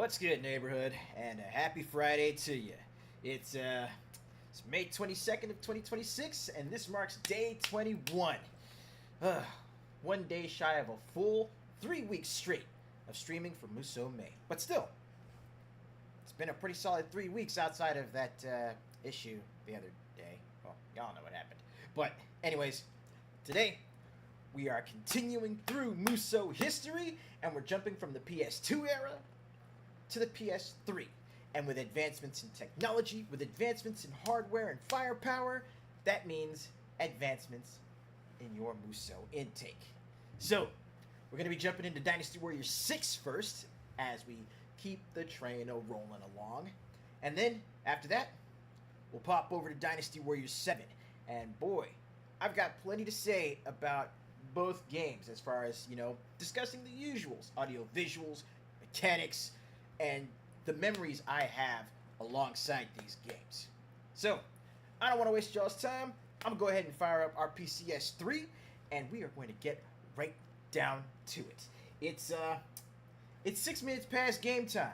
What's good, neighborhood? And a happy Friday to you. It's May 22nd of 2026, and this marks day 21. Uh, 1 day shy of a full 3 weeks straight of streaming for Musou May. But still, it's been a pretty solid 3 weeks outside of that issue the other day. Well, y'all know what happened. But anyways, today we are continuing through Musou history, and we're jumping from the PS2 era to the PS3. And with advancements in technology, with advancements in hardware and firepower, that means advancements in your Musou intake. So, we're going to be jumping into Dynasty Warriors 6 first, as we keep the train a-rolling along. And then, after that, we'll pop over to Dynasty Warriors 7. And boy, I've got plenty to say about both games as far as, discussing the usuals, audio visuals, mechanics, and the memories I have alongside these games. So, I don't want to waste y'all's time. I'm going to go ahead and fire up our PCS3, and we are going to get right down to it. It's 6 minutes past game time,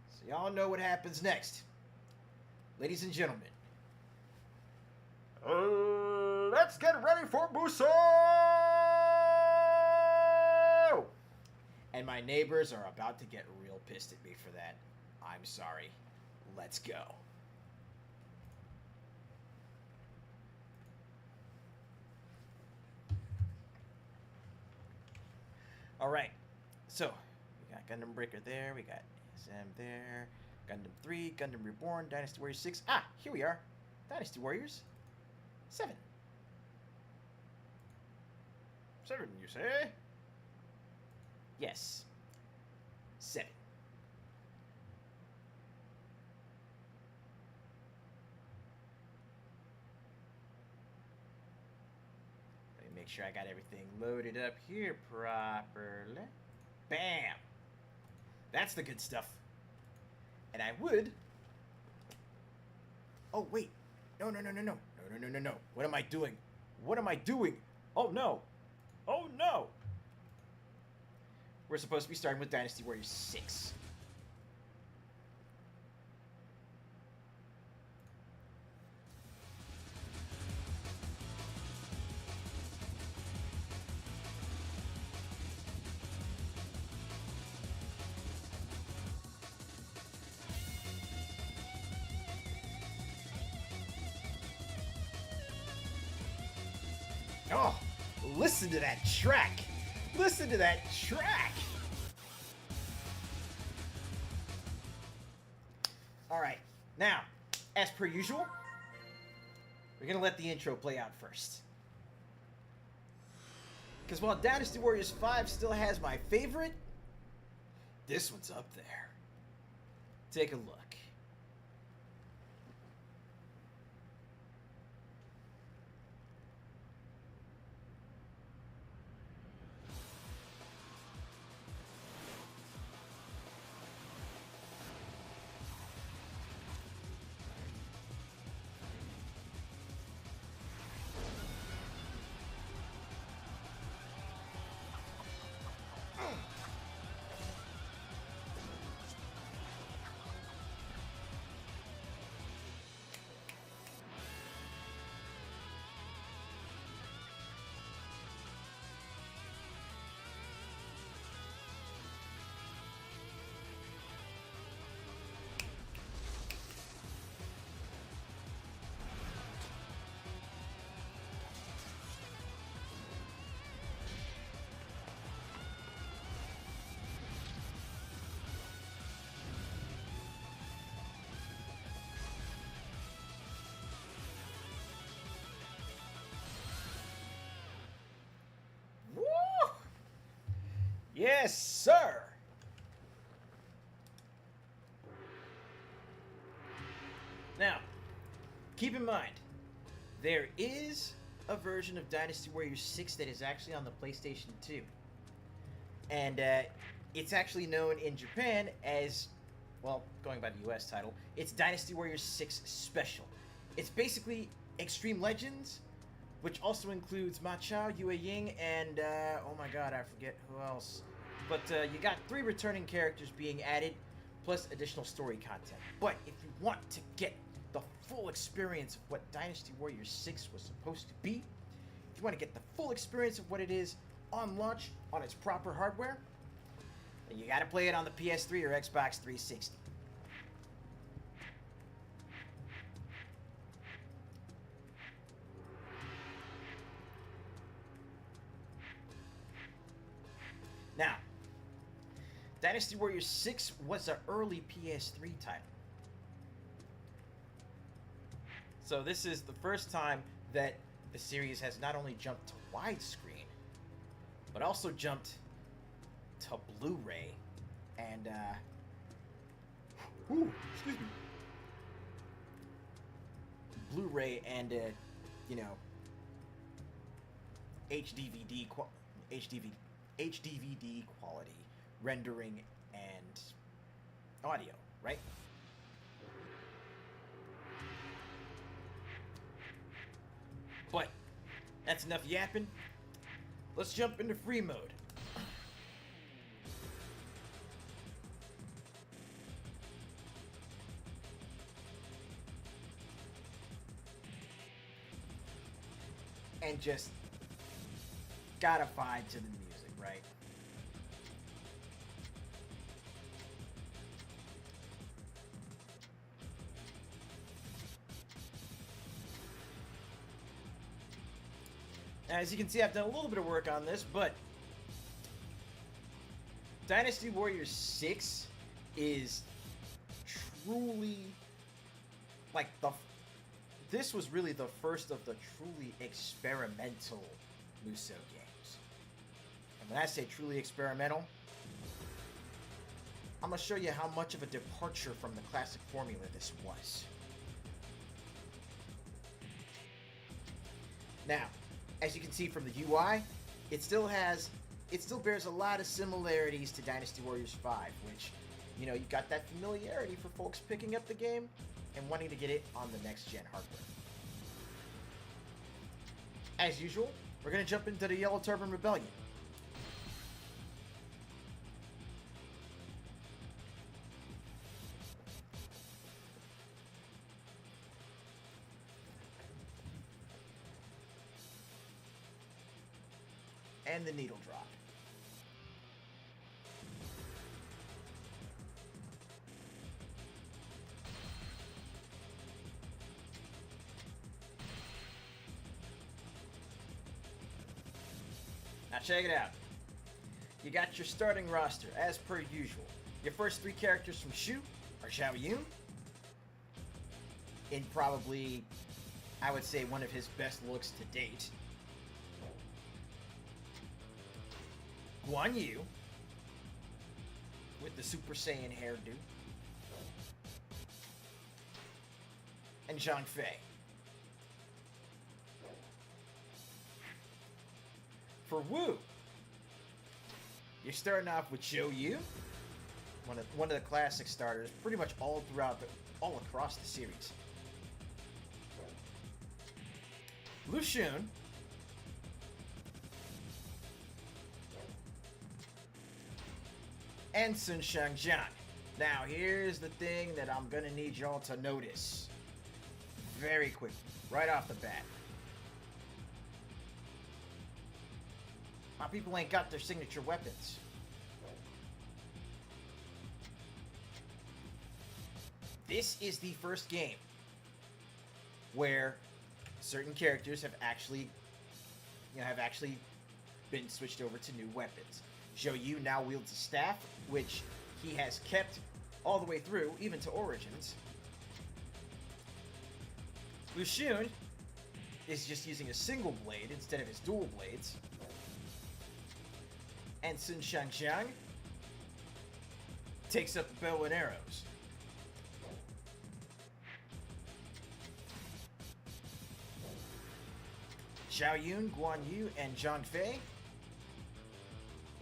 so y'all know what happens next. Ladies and gentlemen, let's get ready for Musou! And my neighbors are about to get real pissed at me for that. I'm sorry. Let's go. Alright. So, we got Gundam Breaker there. We got SM there. Gundam 3, Gundam Reborn, Dynasty Warriors 6. Ah, here we are. Dynasty Warriors 7. 7, you say? Yes. 7. Let me make sure I got everything loaded up here properly. Bam! That's the good stuff. And I would... Oh, wait. No. No. What am I doing? What am I doing? Oh, no. Oh, no! We're supposed to be starting with Dynasty Warriors 6. Oh, listen to that track! Listen to that track! Alright, now, as per usual, we're going to let the intro play out first. Because while Dynasty Warriors 5 still has my favorite, this one's up there. Take a look. Yes, sir! Now, keep in mind, there is a version of Dynasty Warriors 6 that is actually on the PlayStation 2. And it's actually known in Japan as, well, going by the US title, it's Dynasty Warriors 6 Special. It's basically Extreme Legends, which also includes Ma Chao, Yue Ying, and, oh my god, I forget who else. But you got 3 returning characters being added, plus additional story content. But if you want to get the full experience of what Dynasty Warriors 6 was supposed to be, if you want to get the full experience of what it is on launch on its proper hardware, then you got to play it on the PS3 or Xbox 360. Now, Dynasty Warriors 6 was an early PS3 title. So this is the first time that the series has not only jumped to widescreen, but also jumped to Blu-ray and, excuse me. Blu-ray and, HDVD quality rendering and audio, right? But that's enough yapping. Let's jump into free mode. And just gotta vibe to the music, right? As you can see, I've done a little bit of work on this, but Dynasty Warriors 6 is truly like this was really the first of the truly experimental Musou games. And when I say truly experimental, I'm going to show you how much of a departure from the classic formula this was. Now, as you can see from the UI, it still bears a lot of similarities to Dynasty Warriors 5, which, you got that familiarity for folks picking up the game and wanting to get it on the next-gen hardware. As usual, we're going to jump into the Yellow Turban Rebellion. And the needle drop. Now check it out. You got your starting roster as per usual. Your first three characters from Shu are Xiao Yun, in probably, I would say, one of his best looks to date. Guan Yu, with the Super Saiyan hairdo. And Zhang Fei. For Wu, you're starting off with Zhou Yu, one of the classic starters, pretty much all across the series. Lu Xun, and Sun Shangjiang. Now, here's the thing that I'm gonna need y'all to notice very quickly, right off the bat. My people ain't got their signature weapons. This is the first game where certain characters have actually been switched over to new weapons. Zhou Yu now wields a staff, which he has kept all the way through, even to Origins. Lu Xun is just using a single blade instead of his dual blades. And Sun Shangjiang takes up the bow and arrows. Xiao Yun, Guan Yu, and Zhang Fei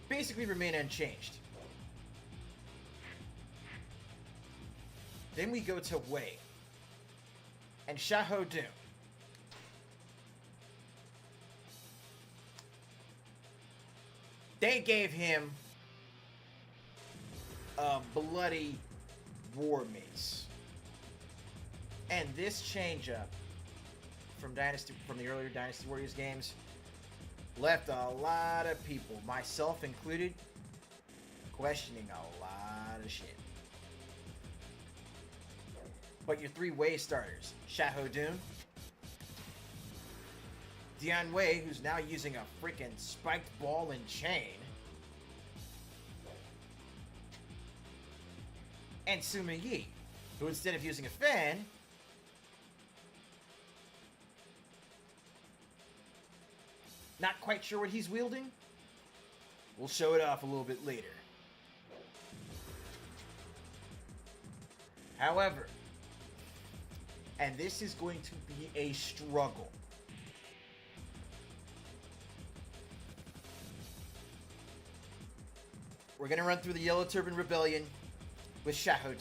basically remain unchanged. Then we go to Wei and Xiahou Dun. They gave him a bloody War Mace. And this change up from the earlier Dynasty Warriors games left a lot of people, myself included, questioning a lot of shit. But your 3 Wei starters, Xiahou, Dian Wei, who's now using a freaking spiked ball and chain, and Sima Yi, who instead of using a fan, not quite sure what he's wielding. We'll show it off a little bit later. However, and this is going to be a struggle. We're going to run through the Yellow Turban Rebellion with Xiahou.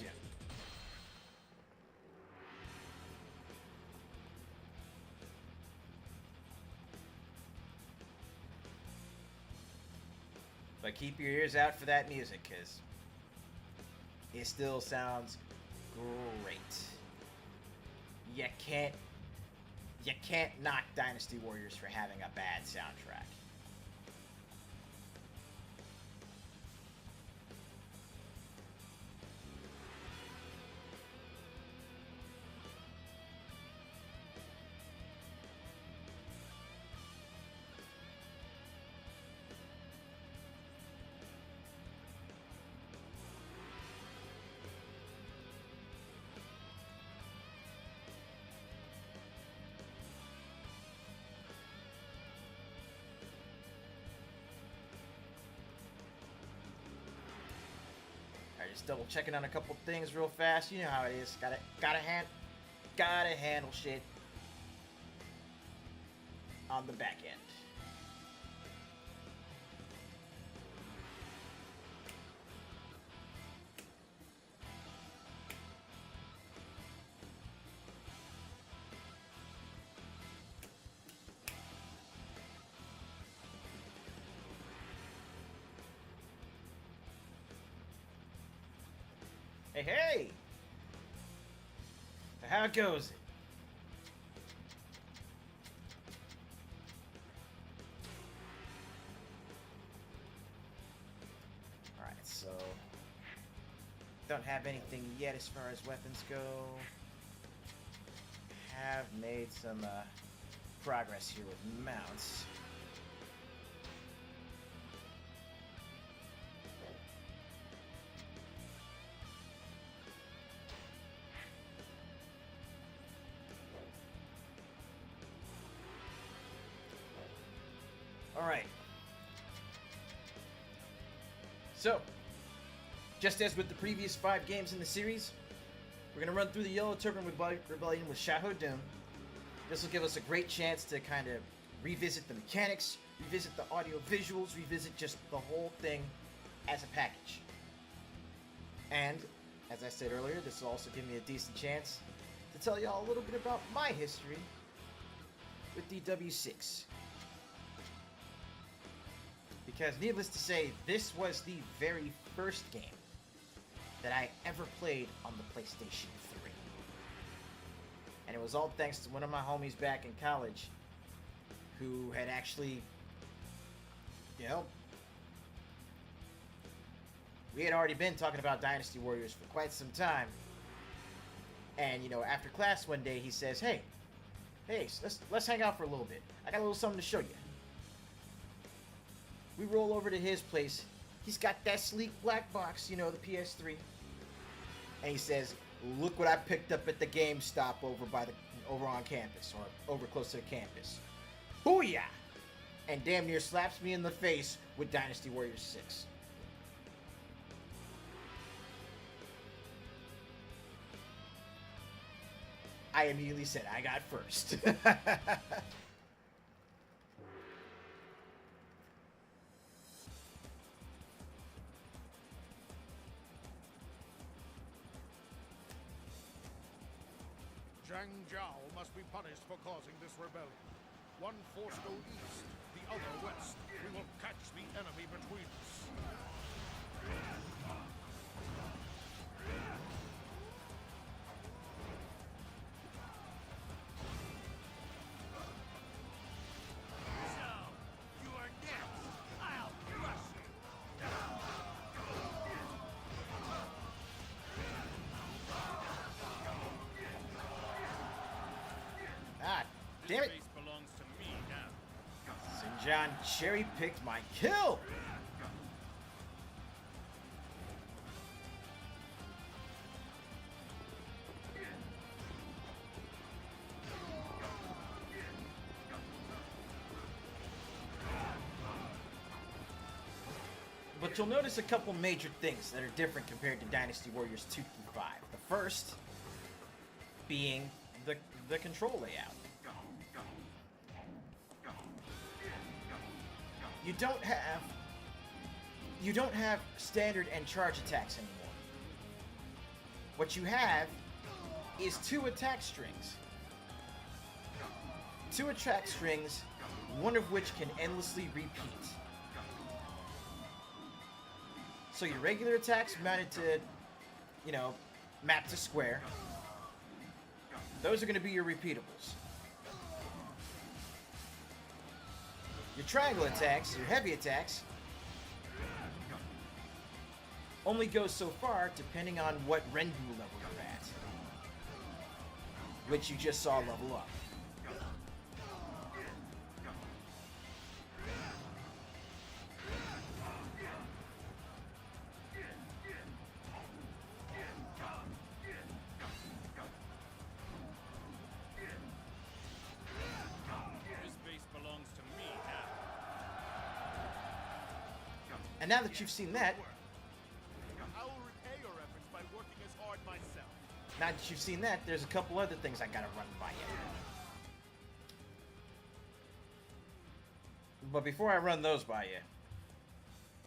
But keep your ears out for that music, because it still sounds great. You can't knock Dynasty Warriors for having a bad soundtrack. Just double checking on a couple things real fast. You know how it is. Gotta handle shit on the back end. Hey! So how goes it? Alright, so don't have anything yet as far as weapons go. Have made some progress here with mounts. Alright. So, just as with the previous 5 games in the series, we're going to run through the Yellow Turban Rebellion with Xiahou. This will give us a great chance to kind of revisit the mechanics, revisit the audio visuals, revisit just the whole thing as a package. And, as I said earlier, this will also give me a decent chance to tell y'all a little bit about my history with DW6. Because, needless to say, this was the very first game that I ever played on the PlayStation 3. And it was all thanks to one of my homies back in college who had actually, you know, we had already been talking about Dynasty Warriors for quite some time. And, you know, after class one day, he says, hey, let's hang out for a little bit. I got a little something to show you. We roll over to his place. He's got that sleek black box, you know, the PS3. And he says, look what I picked up at the GameStop over on campus, or over close to the campus. Booyah! And damn near slaps me in the face with Dynasty Warriors 6. I immediately said I got first. Zhang Zhao must be punished for causing this rebellion. One force go east, the other west. We will catch the enemy between us. Damn it! This base belongs to me now. Sinjan cherry-picked my kill! But you'll notice a couple major things that are different compared to Dynasty Warriors 2 through 5. The first being the control layout. You don't have standard and charge attacks anymore. What you have is 2 attack strings. 2 attack strings, one of which can endlessly repeat. So your regular attacks mounted to, map to square. Those are going to be your repeatables. Your triangle attacks, your heavy attacks, only go so far depending on what Renbu level you're at, which you just saw level up. This base belongs to me now. And now that you've seen that, I will repay your efforts by working as hard myself. there's a couple other things I gotta run by you. But before I run those by you,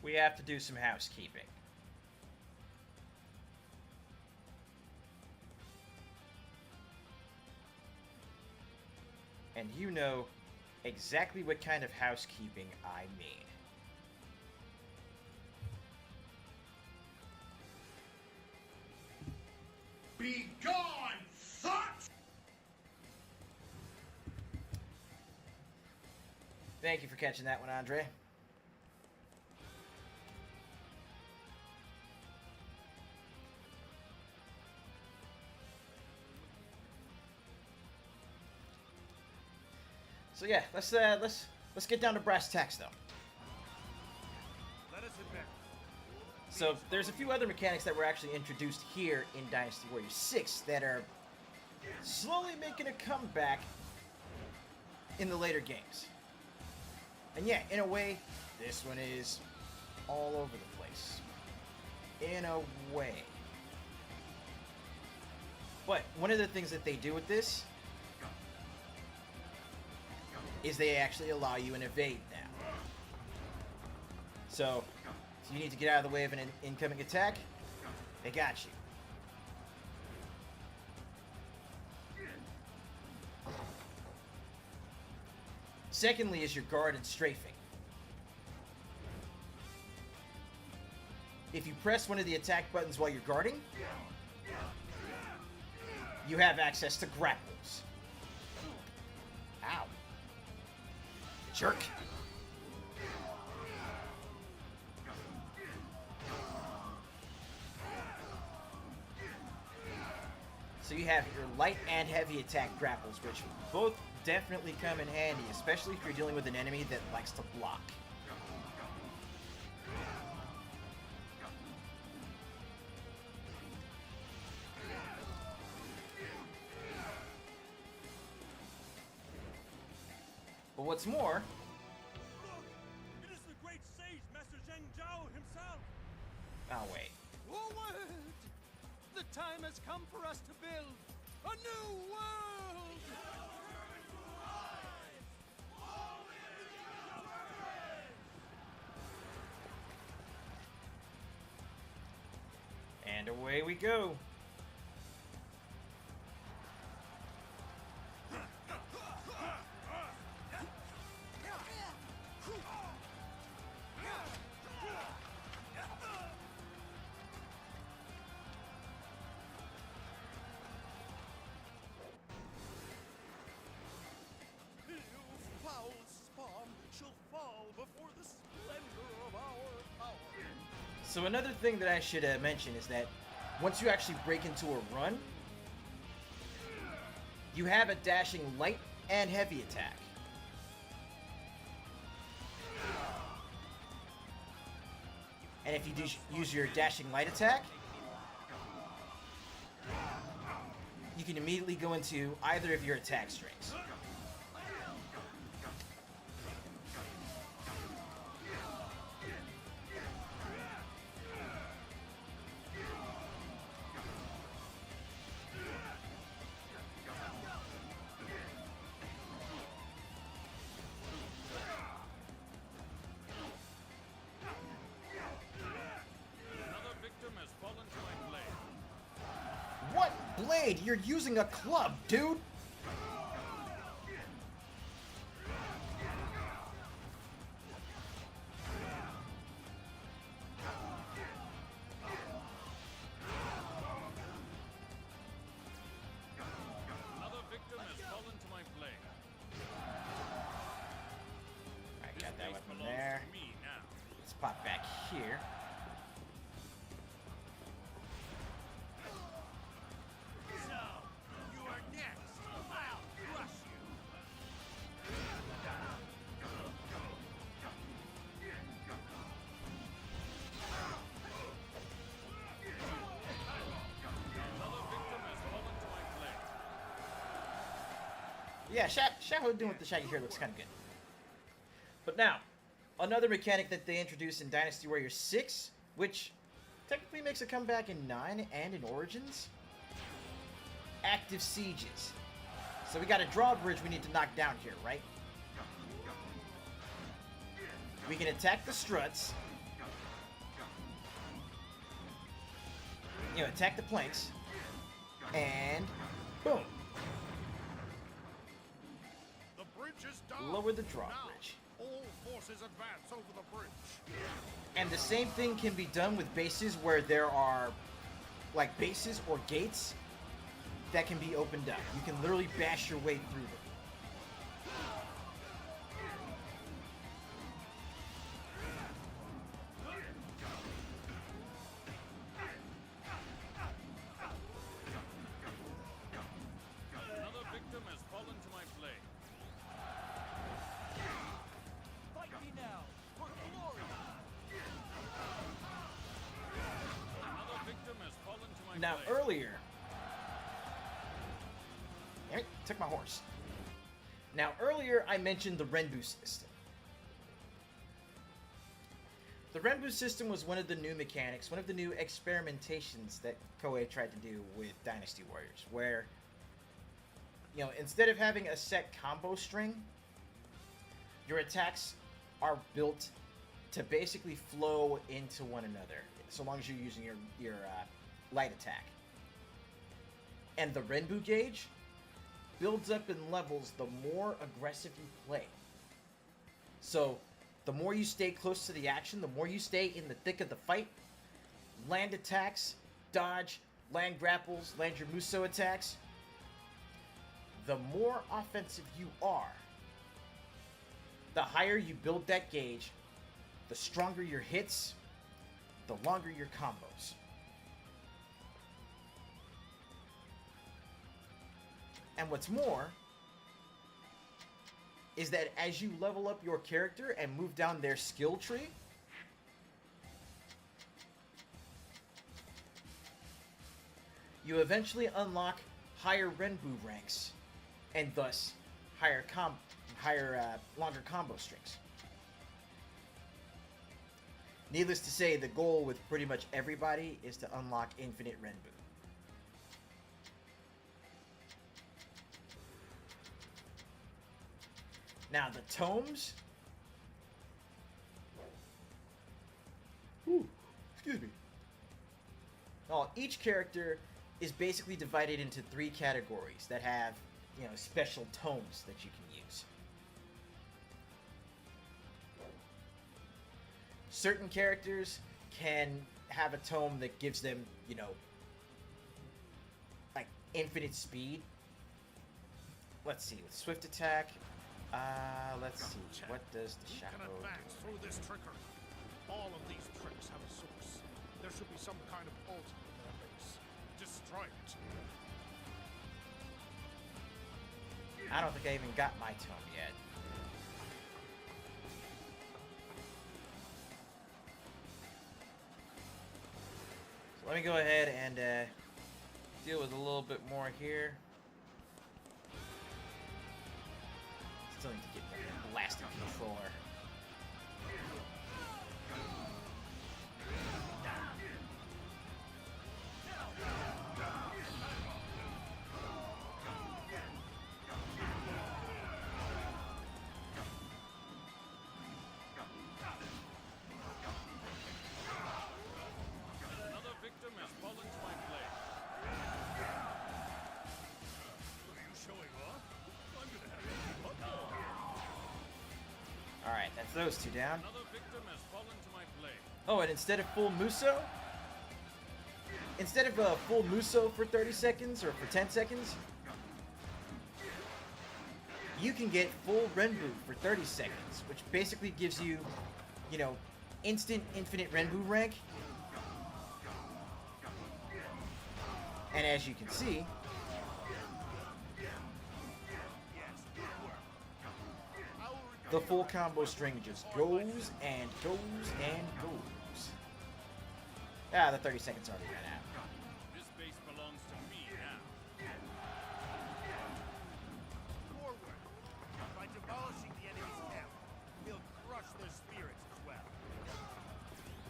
we have to do some housekeeping. And you know exactly what kind of housekeeping I mean. Be gone, thought! Thank you for catching that one, Andre. So yeah, let's get down to brass tacks though. Let us admit. So there's a few other mechanics that were actually introduced here in Dynasty Warriors 6 that are slowly making a comeback in the later games. And yeah, in a way, this one is all over the place. In a way. But one of the things that they do with this is they actually allow you an evade now. So, if you need to get out of the way of an incoming attack, they got you. Secondly is your guard and strafing. If you press one of the attack buttons while you're guarding, you have access to grapples. Ow. Jerk. So you have your light and heavy attack grapples, which both definitely come in handy, especially if you're dealing with an enemy that likes to block. But what's more, It is the great sage, Master Zheng Zhao himself. oh wait, Forward! The time has come for us to build a new world! and away we go. Hell's foul spawn shall fall before the splendor of our power. So another thing that I should mention is that once you actually break into a run, you have a dashing light and heavy attack. And if you do use your dashing light attack, you can immediately go into either of your attack strings. Another victim has fallen to my blade. What blade? You're using a club, dude! Another victim has fallen to my blade. I This got that place weapon belongs there. to me now. Let's pop back here. So, you are next. I'll crush you. Another victim has fallen to my blade. Yeah, Shaho doing with the shaggy hair looks kind of good. But now, another mechanic that they introduced in Dynasty Warriors 6, which technically makes a comeback in 9 and in Origins, active sieges. So we got a drawbridge we need to knock down here, right? We can attack the struts. You know, attack the planks. And boom. The bridge is down. Lower the Now, drawbridge. all forces advance over the bridge. And the same thing can be done with bases where there are, like, bases or gates that can be opened up. You can literally bash your way through them. Another victim has fallen to my blade. Fight me now, for glory. Another victim has fallen to my Now, blade. earlier... Damn it, took my horse. Now, earlier I mentioned the Renbu system. The Renbu system was one of the new mechanics, one of the new experimentations that Koei tried to do with Dynasty Warriors, where, you know, instead of having a set combo string, your attacks are built to basically flow into one another, so long as you're using your light attack. And the Renbu gauge builds up in levels the more aggressive you play. So, the more you stay close to the action, the more you stay in the thick of the fight, land attacks, dodge, land grapples, land your Musou attacks, the more offensive you are, the higher you build that gauge, the stronger your hits, the longer your combos. And what's more is that as you level up your character and move down their skill tree, you eventually unlock higher Renbu ranks, and thus longer combo strings. Needless to say, the goal with pretty much everybody is to unlock infinite Renbu. Now, the tomes... Ooh, excuse me. Oh, each character is basically divided into 3 categories that have, you know, special tomes that you can use. Certain characters can have a tome that gives them, you know, like infinite speed. Let's see, with swift attack, let's see, what does the Who can Shadow advance do? through this trickery? All of these tricks have a source. There should be some kind of altar in their base. Destroy it. I don't think I even got my tome yet. So let me go ahead and deal with a little bit more here. Still need to get the blasted controller. Another victim has fallen to my blade. Are you showing off? I'm gonna have to keep up. Alright, that's those two down. Another victim has fallen to my blade. Oh, and instead of full Musou, full Musou for 30 seconds or for 10 seconds, you can get full Renbu for 30 seconds, which basically gives you, you know, instant infinite Renbu rank. And as you can see, the full combo string just goes and goes and goes. Ah, the 30 seconds already ran out. This base belongs to me now. Forward. By demolishing the enemy's camp, he'll crush their spirits as well.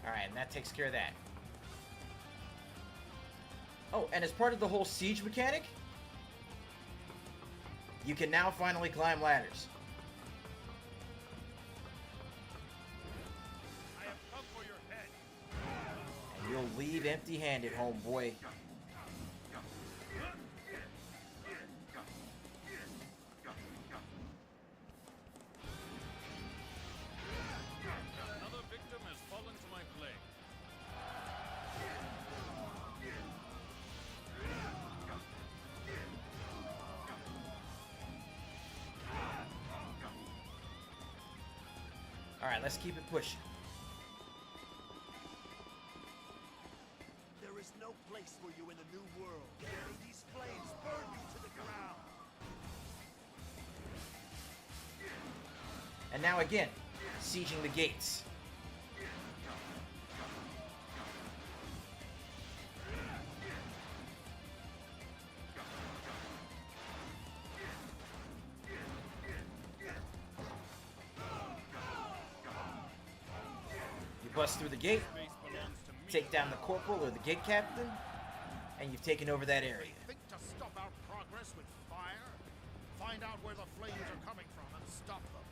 Alright, and that takes care of that. Oh, and as part of the whole siege mechanic, you can now finally climb ladders. I have come for your head. And you'll leave empty-handed, homeboy. Another victim has fallen to my blade. Alright, let's keep it pushing. There is no place for you in the new world. May these flames burn you to the ground. And now again, sieging the gates. You bust through the gate, Base belongs to me. take down the corporal or the gate captain, and you've taken over that area. Think to stop our progress with fire? Find out where the flames are coming from and stop them.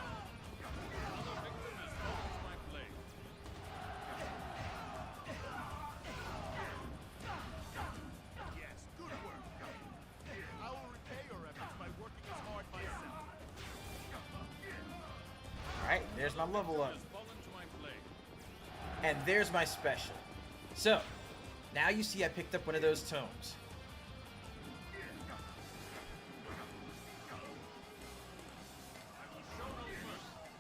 Another victim has fallen to my blade. Yes, good work. I will repay your efforts by working as hard myself. Alright, there's my level up. Has fallen to my blade. And there's my special. So, now you see I picked up one of those tomes. I will show no mercy.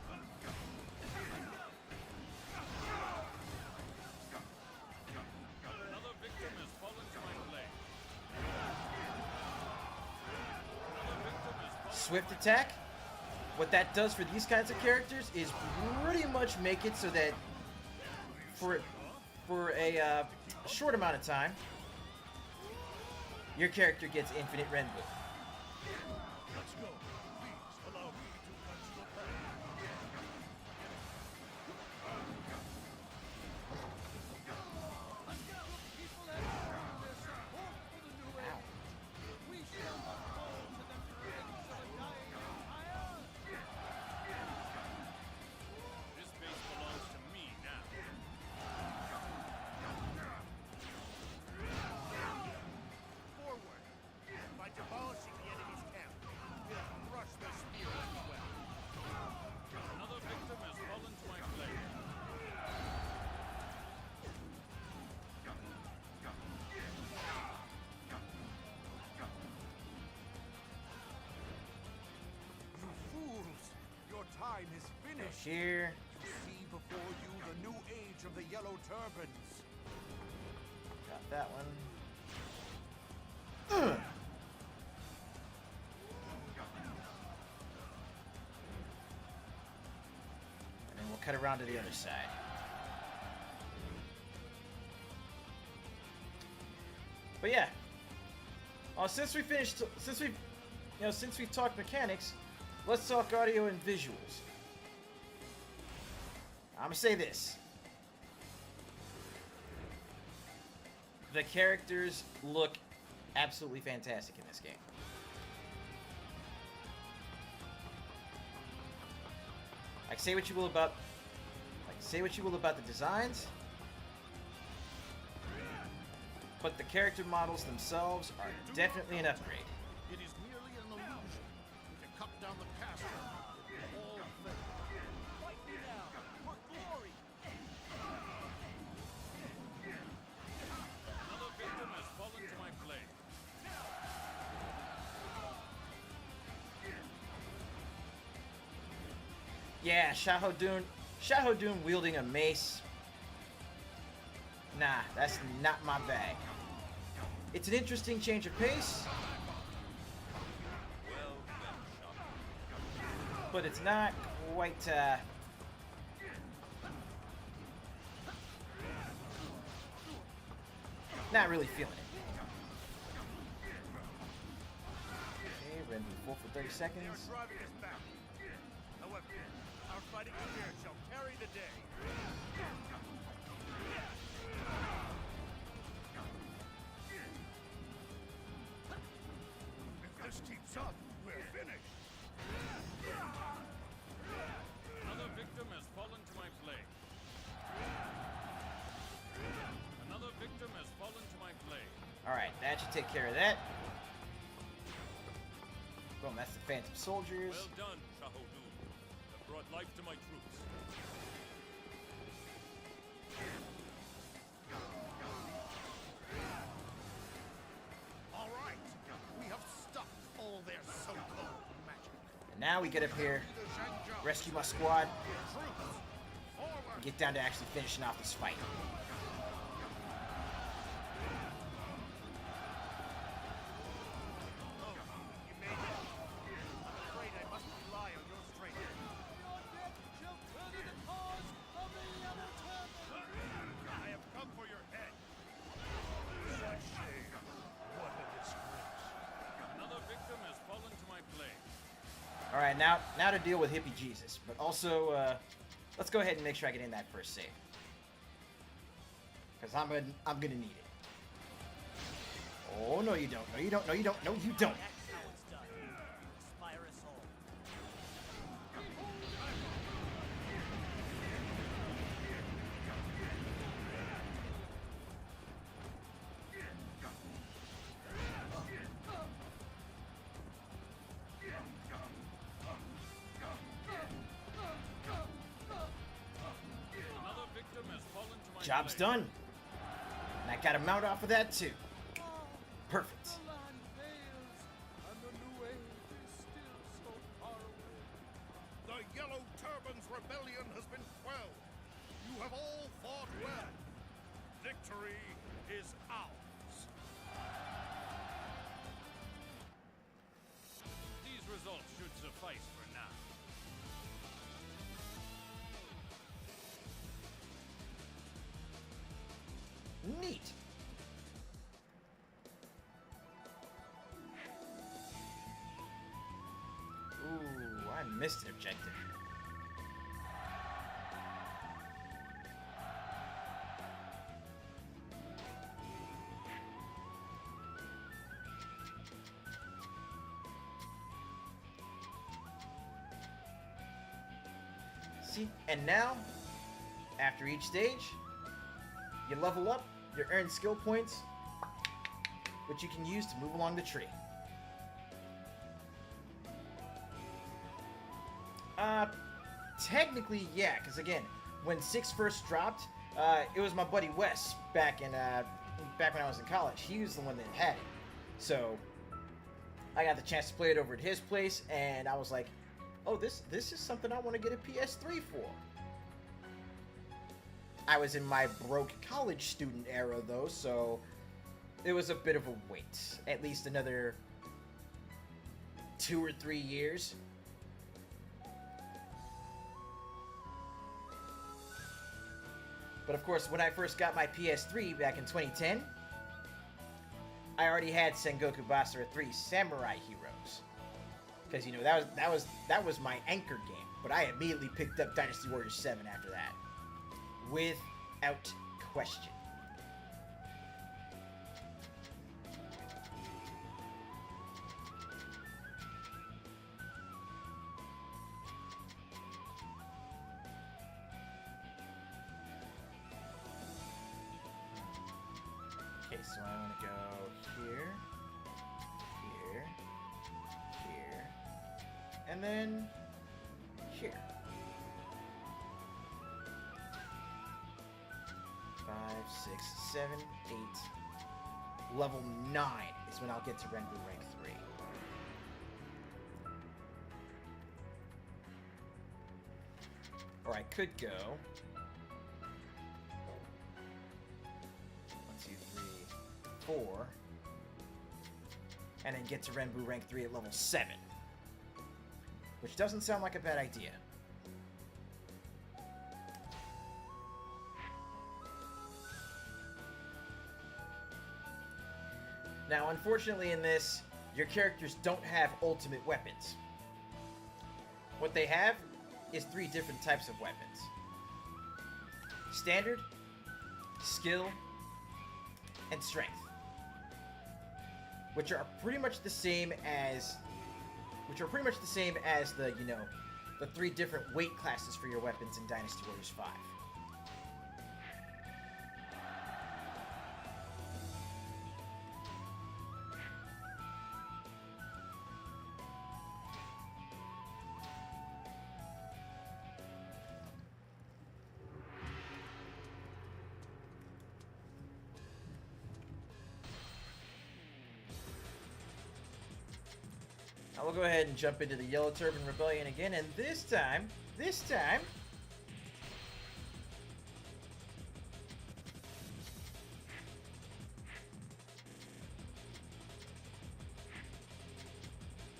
Another victim has fallen to my blade. Another victim has fallen. Swift attack, what that does for these kinds of characters is pretty much make it so that for a short amount of time, your character gets infinite Renbu. Let's go. Please allow me to touch the pen. Ow. This base belongs to me now. Forward. By demolishing the enemy's camp, we'll crush their spirits as well. Another victim has fallen to my blade. You fools! Your time is Go finished. here. See before you the new age of the yellow turbans. Got that one. Ugh. And then we'll cut around to the other side. But yeah, since we've talked mechanics, let's talk audio and visuals. I'm gonna say this: the characters look absolutely fantastic in this game. Say what you will about the designs, but the character models themselves are definitely an upgrade. It is merely an illusion. To cut down the caster, all faith. Fight me now, for glory! Another victim has fallen to my blade. Yeah, Shahodun wielding a mace. Nah, that's not my bag. It's an interesting change of pace, but it's not quite, not really feeling it. Okay, we're gonna be full for 30 They are seconds. driving us back. However, our fighting spirit shall carry the day. If this keeps up, we're finished. Another victim has fallen to my blade. Another victim has fallen to my blade. Alright, that should take care of that. Boom, that's the Phantom Soldiers. Well done, Shahodun. Have brought life to my troops. All right, we have stopped all their so-called magic. And now we get up here, The Zhangjiao rescue my squad, troops, forward. and get down to actually finishing off this fight. Oh, you made it. I'm afraid I must rely on your strength. I have come for your head. Such shame. What a disgrace. Another victim has fallen to my blade. Alright, now to deal with Hippie Jesus. But also, let's go ahead and make sure I get in that first save. Because I'm gonna need it. Oh, no you don't. No you don't. No you don't. No you don't. That's how it's done. Inspire us all. Another victim has fallen to my Job's blade. done. And I got a mount off of that too. Perfect. The Yellow Turban's rebellion has been quelled. You have all fought well. Victory is ours. These results should suffice for now. Neat. Ooh, I missed an objective. See, and now, after each stage, you level up, you earn skill points, which you can use to move along the tree. Technically, yeah, because again, when 6 first dropped, it was my buddy Wes back when I was in college. He was the one that had it. So, I got the chance to play it over at his place, and I was like, oh, this is something I want to get a PS3 for. I was in my broke college student era, though, so it was a bit of a wait. At least another 2 or 3 years. But of course, when I first got my PS3 back in 2010, I already had Sengoku Basara 3 Samurai Heroes. Because, you know, that was my anchor game. But I immediately picked up Dynasty Warriors 7 after that. Without question. Okay, so I want to go here, here, here, and then here. 5, 6, 7, 8. Level 9 is when I'll get to Renbu rank 3. Or I could go 4, and then get to Renbu rank 3 at level 7. Which doesn't sound like a bad idea. Now, unfortunately in this, your characters don't have ultimate weapons. What they have is 3 different types of weapons. Standard, skill, and strength. Which are pretty much the same as the, you know, the 3 different weight classes for your weapons in Dynasty Warriors 5. We'll go ahead and jump into the Yellow Turban Rebellion again, and this time,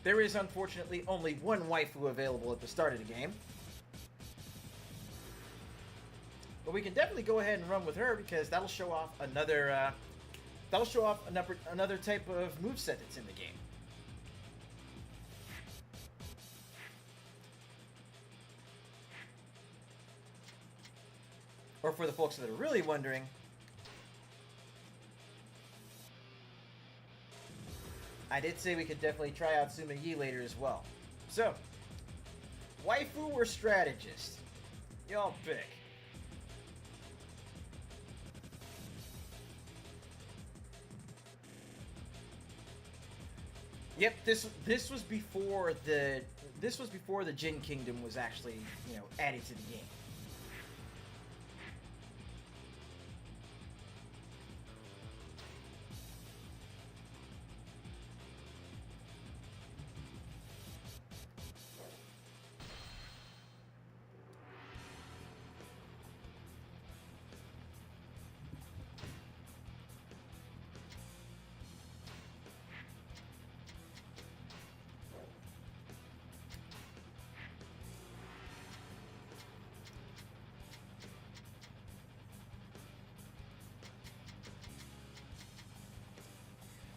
there is unfortunately only one waifu available at the start of the game. But we can definitely go ahead and run with her because that'll show off another type of moveset that's in the game. Or for the folks that are really wondering, I did say we could definitely try out Suma Yi later as well. So, waifu or strategist? Y'all pick. Yep, this was before the Jin Kingdom was actually, you know, added to the game.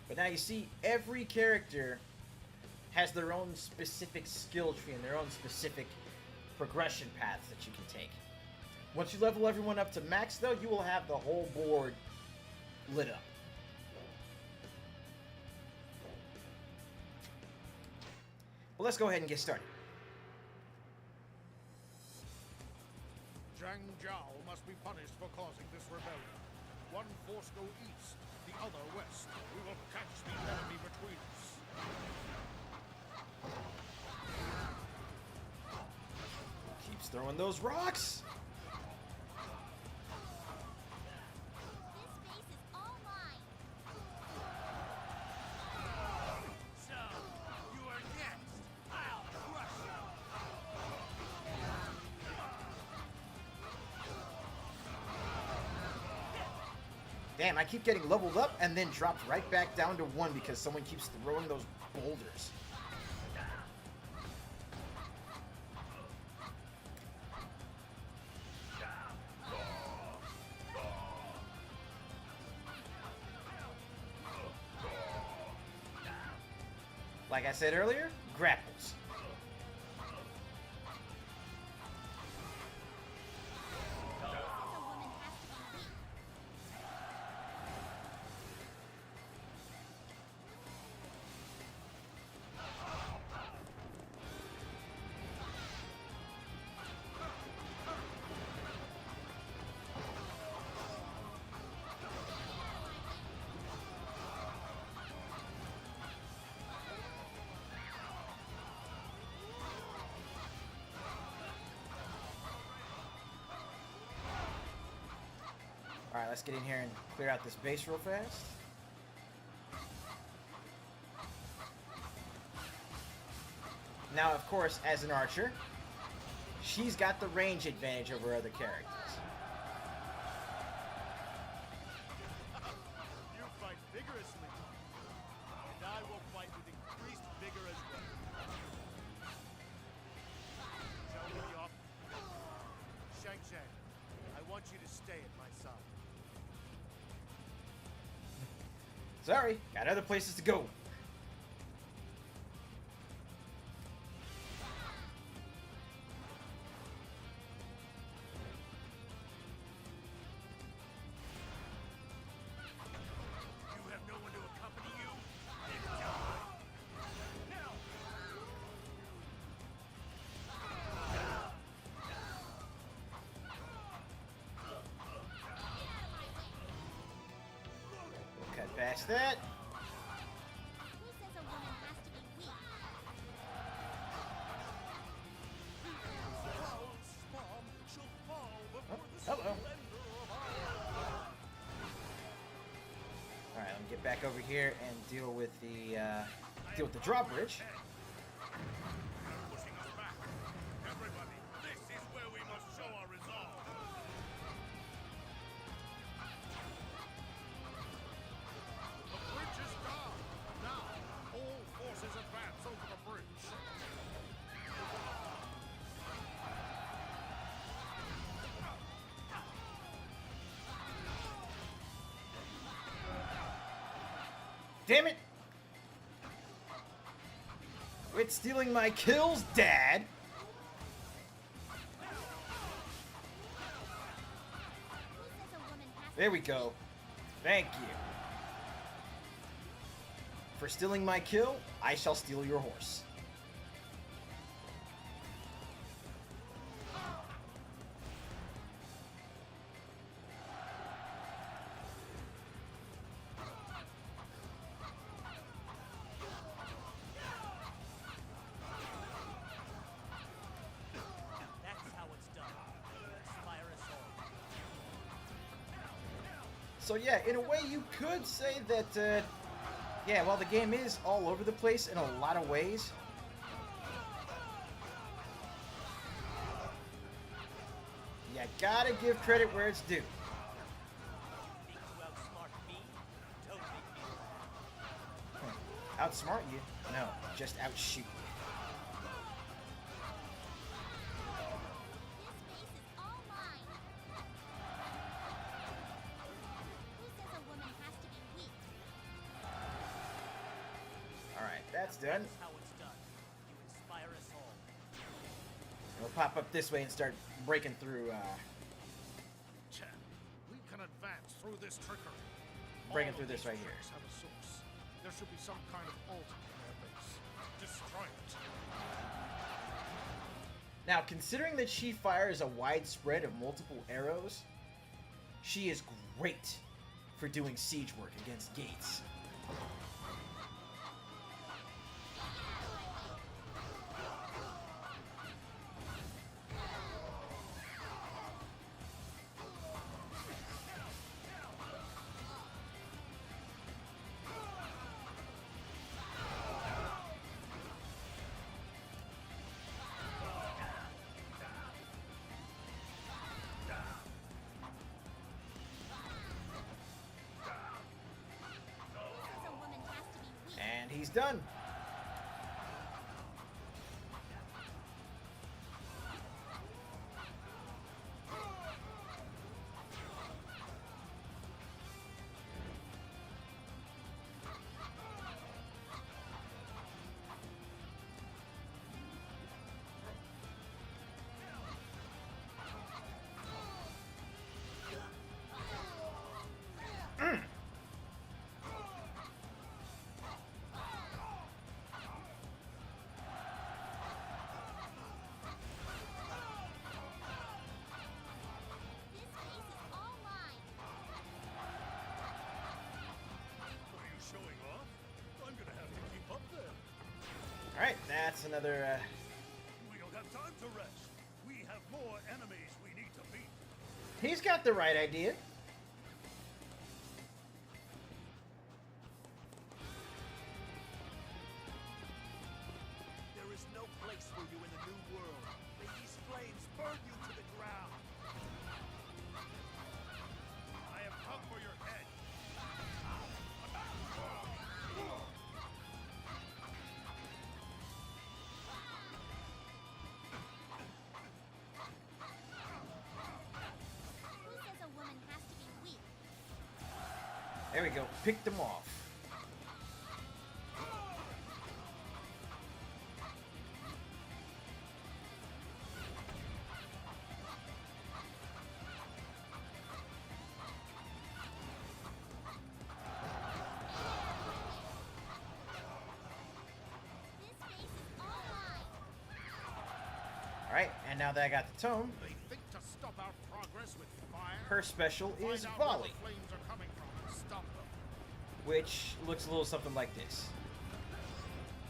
But now you see, every character has their own specific skill tree and their own specific progression paths that you can take. Once you level everyone up to max, though, you will have the whole board lit up. Well, let's go ahead and get started. Zhang Zhao must be punished for causing this rebellion. One force go east, the other west. We will catch the enemy between us. Keeps throwing those rocks. This base is all mine. So, you are next. I'll crush you. Damn, I keep getting leveled up and then dropped right back down to 1 because someone keeps throwing those boulders. Like I said earlier, grapples. Alright, let's get in here and clear out this base real fast. Now, of course, as an archer, she's got the range advantage over other characters. You fight vigorously, and I will fight with increased vigor as well. Shall we be off? Shang Shang, I want you to stay at my side. Sorry, got other places to go. You have no one to accompany you? Then die. Now! Cut past that. Who says a woman has to be weak? Howl's palm shall fall before the hello. splendor of our Alright, let me get back over here and deal with the drawbridge. Pushing us back. Everybody, this is where we must show our resolve. The bridge is down. Now, all forces advance over the bridge. Damn it! Quit stealing my kills, Dad! Who says a woman has to There we go. Thank you. For stealing my kill, I shall steal your horse. That's how it's done. Inspire us all. So yeah, in a way you could say that, yeah, while the game is all over the place in a lot of ways, you gotta give credit where it's due. Think you outsmart me? Don't make me. Outsmart you? No, just outshoot you. This space is all mine. Who says a woman has to be weak? Alright, that's done. That's how it's done. You inspire us all. We'll pop up this way and start breaking through, Chen, we can advance through this trickery. breaking All through of this these right here. tricks have a source. There should be some kind of altar in their base. Destroy it. Now, considering that she fires a wide spread of multiple arrows, she is great for doing siege work against gates. done. This space is all mine. Are you showing off? I'm gonna have to keep up there. All right, that's another. We don't have time to rest. We have more enemies we need to beat. He's got the right idea. There is no place for you in the new world. May these flames burn you to the ground. I have come for your head. Who says a woman has to be weak? There we go. Picked them off. This space is all mine. All right, and now that I got the tome, They think to stop our progress with fire. her special Find is out where volley, the flames are coming from and stop them. which looks a little something like this.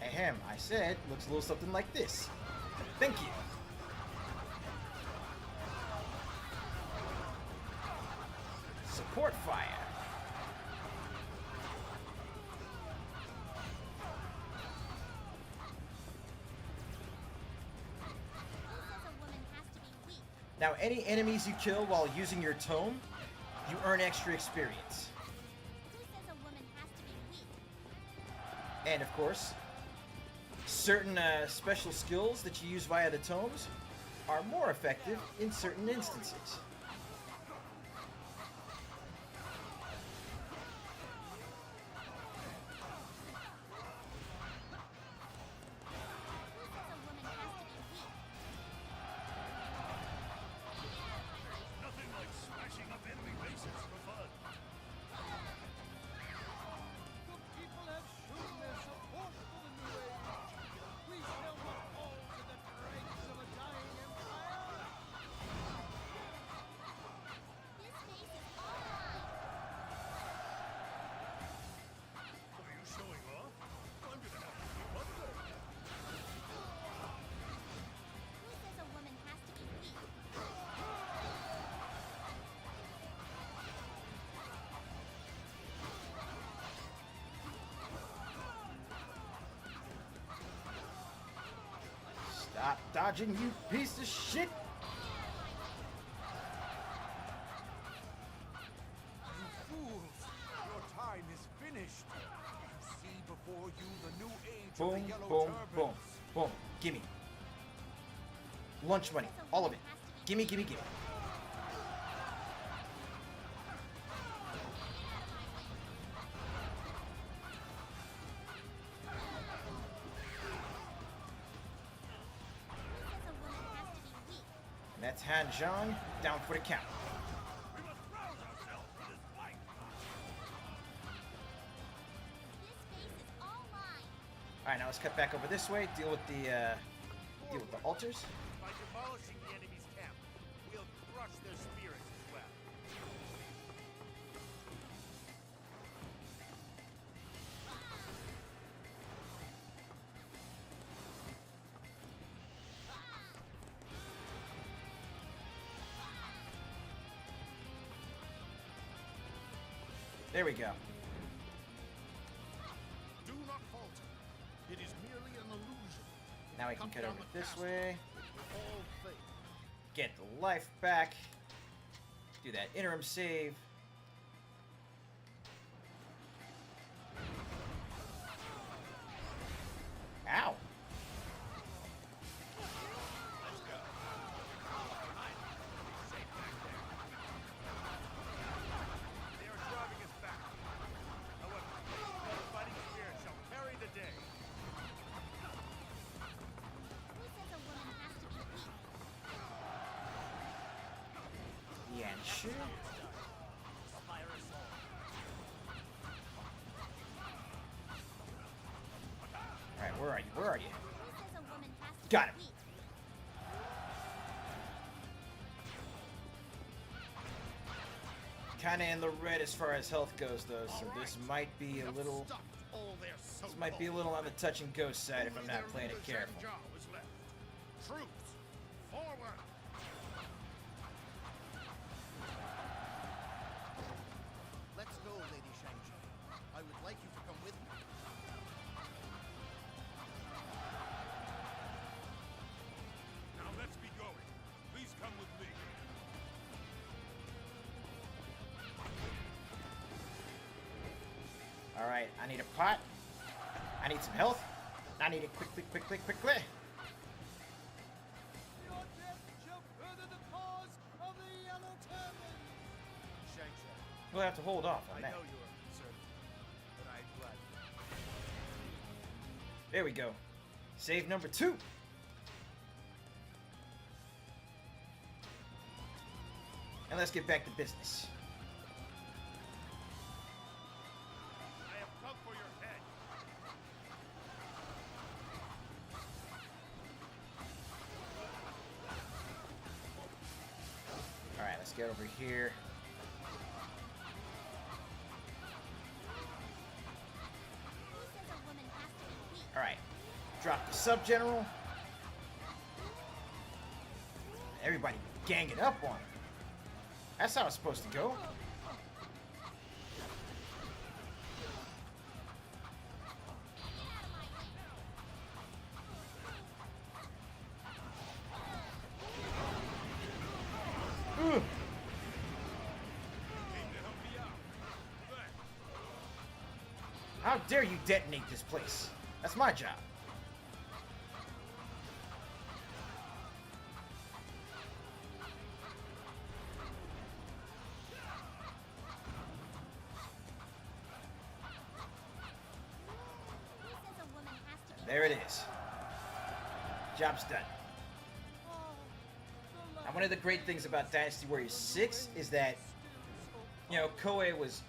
Ahem, I said looks a little something like this. Thank you. Support fire. Who says a woman has to be weak? Now, any enemies you kill while using your tome, you earn extra experience. Who says a woman has to be weak? And of course, certain special skills that you use via the tomes are more effective in certain instances. Who says a woman has to be weak? Nothing like smashing up enemy bases for fun. The people have shown their support for the new age. We shall not fall to the dregs of a dying empire. This space is all mine. Are you showing off? I'm gonna have to keep up there. Who says a woman has to be weak? Stop dodging, you piece of shit! You fools! Your time is finished. You see before you the new age of Boom, the yellow boom, turbans. boom, boom. Gimme. Lunch money. All of it. Gimme, gimme, gimme. Who says a woman has to be weak? And that's Han Zhang down for the count. We must rouse ourselves for this fight. This space is all mine. All right, now let's cut back over this way. Deal with the altars. By demolishing the enemy's camp, we'll crush their spirits as well. There we go. Do not falter. It is merely an illusion. Now we can Come cut down over the this castle. way. It will all fade. Get the life back. Do that interim save. shit. Alright, where are you? Where are you? Who says a woman has to Got be him. weak? Kinda in the red as far as health goes, though, so this might be a little... This might be a little on the touch and go side if I'm not playing it careful. Troops, forward! Let's go, Lady Shang-Chi. I would like you to come with me. Now let's be going. Please come with me. Alright, I need a pot. I need some health. I need it quickly, quickly, quickly. Your death shall further the cause of the Yellow Turbans. Shang-Chi, We'll have to hold off on I that. know you are concerned, but I'm glad. There we go. Save number 2. And let's get back to business. I have come for your head. Alright, let's get over here. Who says a woman has to be weak? Alright. Drop the sub-general. Everybody ganging up on him. That's how it's supposed to go. Ugh. Came to help me out. Thanks. How dare you detonate this place? That's my job. Who says a woman has to be There it is. Job's done. Now, one of the great things about Dynasty Warriors 6 is that, you know, Koei was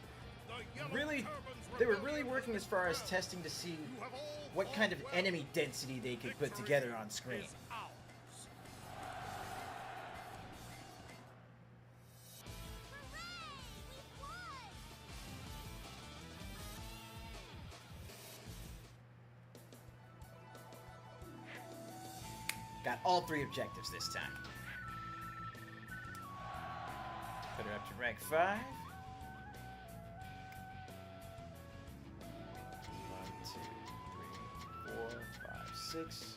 The Yellow really, Turbans they were Rebellion really working as far as testing to see You have all what kind of fought well. enemy density they could put Victory together on screen. is ours. Got all 3 objectives this time. Put her up to rank 5. 1, 2, 3, 4, 5, 6.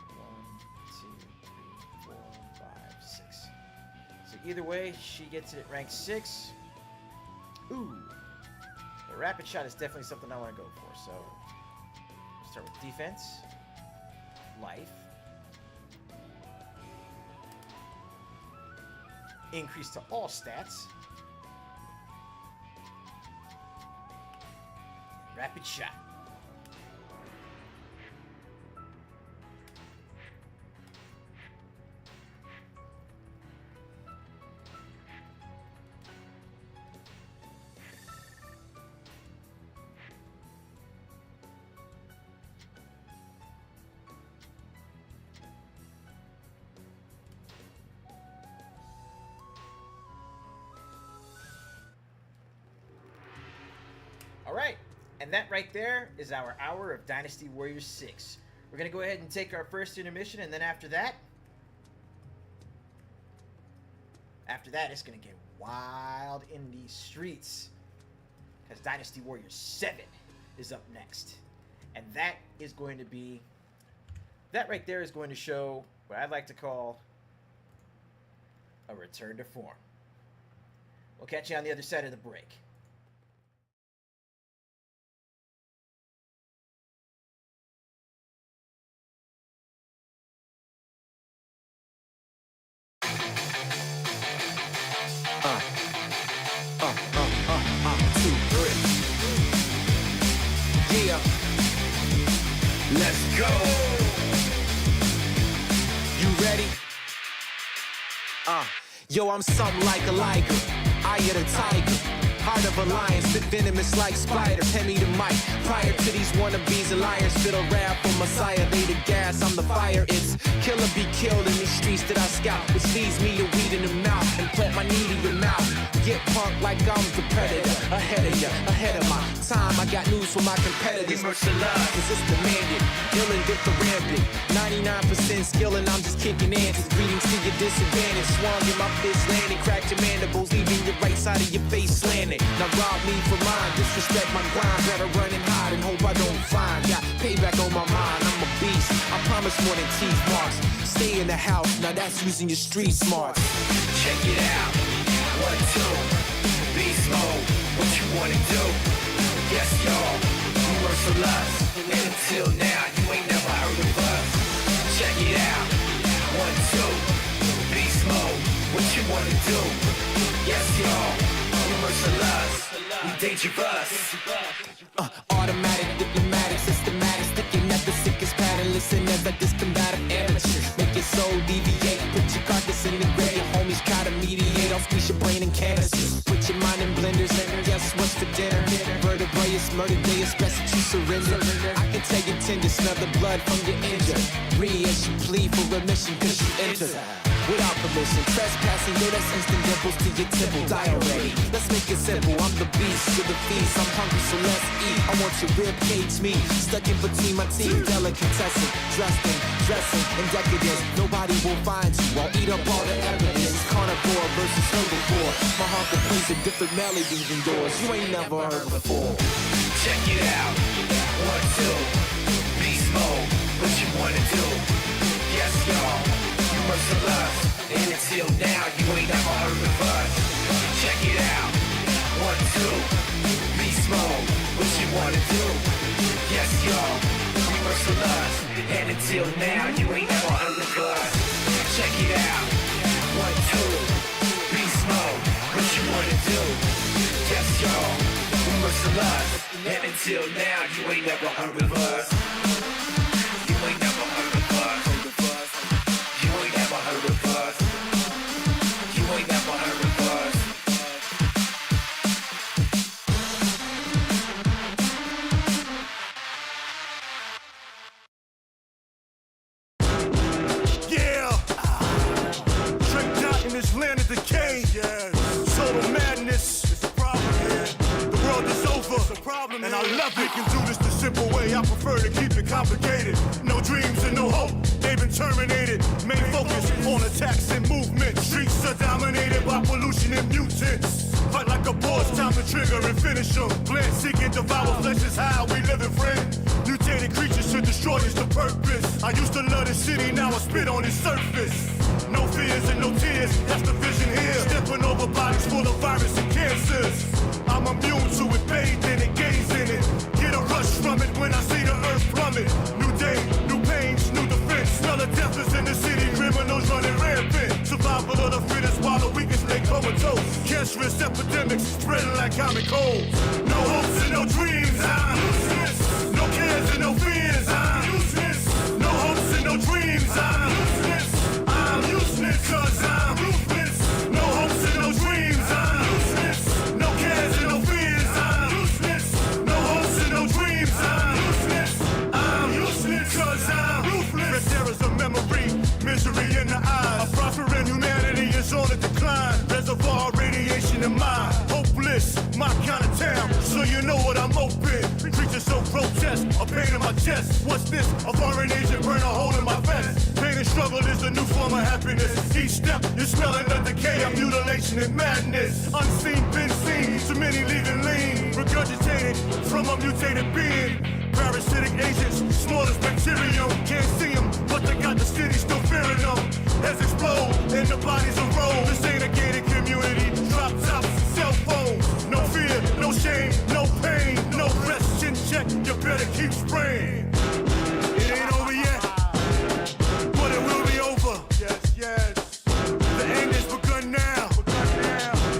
1, 2, 3, 4, 5, 6. So either way, she gets it at rank 6. Ooh. The rapid shot is definitely something I want to go for. So, we'll start with defense. Life. Increase to all stats. Rapid shot. Alright, and that right there is our hour of Dynasty Warriors 6. We're going to go ahead and take our first intermission, and then after that, it's going to get wild in these streets. Because Dynasty Warriors 7 is up next. And that is going to be, that right there is going to show what I'd like to call a return to form. We'll catch you on the other side of the break. Yeah. Let's go. You ready? Yo, I'm something like a liger, eye of the tiger, heart of a lion, spit venomous like spiders. Hand me the mic. Prior to these wannabes and liars, spit a rap for Messiah. They the gas, I'm the fire. It's kill or be killed in these streets that I scout, which leads me to weed in the mouth and plant my need in your mouth. Get punked like I'm the predator, ahead of ya, ahead of my time. I got news for my competitors. Merciless, cause it's demanded, ill and dithyrambic. 99% skill and I'm just kicking antics. Greetings to your disadvantage. Swung in my fist, landed, cracked your mandibles, leaving your right side of your face slanted. Now rob me for mine, disrespect my grind. Better run and hide and hope I don't find. Got payback on my mind, I'm a beast. I promise more than teeth marks. Stay in the house, now that's using your street smarts. Check it out, 1, 2, beast mode, what you wanna do? Yes, y'all, you merciless, and until now, you ain't never heard of us. Check it out, 1, 2, beast mode, what you wanna do? Yes, y'all, you merciless, we dangerous. Automatic, diplomatic, systematic, sticking at the sickest pattern. Listen as I discombat amateurs. Make your soul deviate, put your carcass in the grave. Your homies try to mediate, I'll squeeze your brain in canisters. Put your mind in blenders, and guess what's for dinner? Vertebrae is murder day, it's best that you surrender. I can tell you tender, smell the blood from your injury. As you plead for remission, cause you entered without permission, trespassing, yo, that's instant dimples to your temple. Die already, let's make it simple. I'm the beast, you're the feast. I'm hungry, so let's eat. I want your rib cage meat, stuck in between my teeth. Delicatessen, dressing in decadence. Nobody will find you, I'll eat up all the evidence. Carnivore versus herbivore. My heart plays a different melody than yours. You ain't never heard before. Check it out, 1, 2, beast mode, what you wanna do? Yes, y'all, you merciless, and until now, you ain't never heard of us. Check it out, 1, 2, beast mode, what you wanna do? Yes, y'all, you merciless, and until now, you ain't never heard of us. Check it out, 1, 2, beast mode, what you wanna do? Yes, y'all, you merciless. And until now, you ain't never heard of us. You ain't never heard of us. You ain't never heard of us. You ain't never heard of us. Yeah! Tricked out in this land of decay. Total madness. It's a problem, yeah. The world is over. It's a problem, and I love it. We can do this the simple way. I prefer to keep it complicated. No dreams and no hope. They've been terminated. Main focus on attacks and movement. Streets are dominated by pollution and mutants. Fight like a boss, time to trigger and finish them. Plant seek and devour flesh is how we live, friend. Mutated creatures to destroy is the purpose. I used to love the city, now I spit on its surface. No fears and no tears, that's the vision here. Stepping over bodies full of virus and cancers. I'm immune to it, bathed in it, gaze in it. Get a rush from it when I see the earth plummet. New day, new pains, new defense. Smell of death is in the city, criminals running rampant. Survival of the fittest while the weakest lay comatose. Cancerous epidemics spreading like common cold. No hopes and no dreams, I'm useless. No cares and no fears, I'm useless. No hopes and no dreams, I'm useless. I'm useless cause I'm ruthless. No hopes and no dreams, I'm useless. No cares and no fears, I'm useless. No hopes and no dreams, I'm useless. I'm useless cause I'm ruthless. There is a memory, misery in the eyes. A prospering humanity is on a decline. Reservoir radiation in mind. Hopeless, my kind of town, so you know what I'm open. Creatures so grotesque, a pain in my chest. What's this? A foreign agent burn a hole in my vest. Pain and struggle is a new form of happiness. Each step, you're smelling the decay of mutilation and madness. Unseen, been seen, too many leaving lean. Regurgitated from a mutated being. Parasitic agents, smallest bacterium. Can't see them, but they got the city still fearing them. Heads explode, and the bodies roll. This ain't a gated community. Drop tops, cell phones. No fear, no shame, no pain, no rest. Chin check, you better keep spraying. It ain't over yet, but it will be over. Yes, yes. The end is begun now.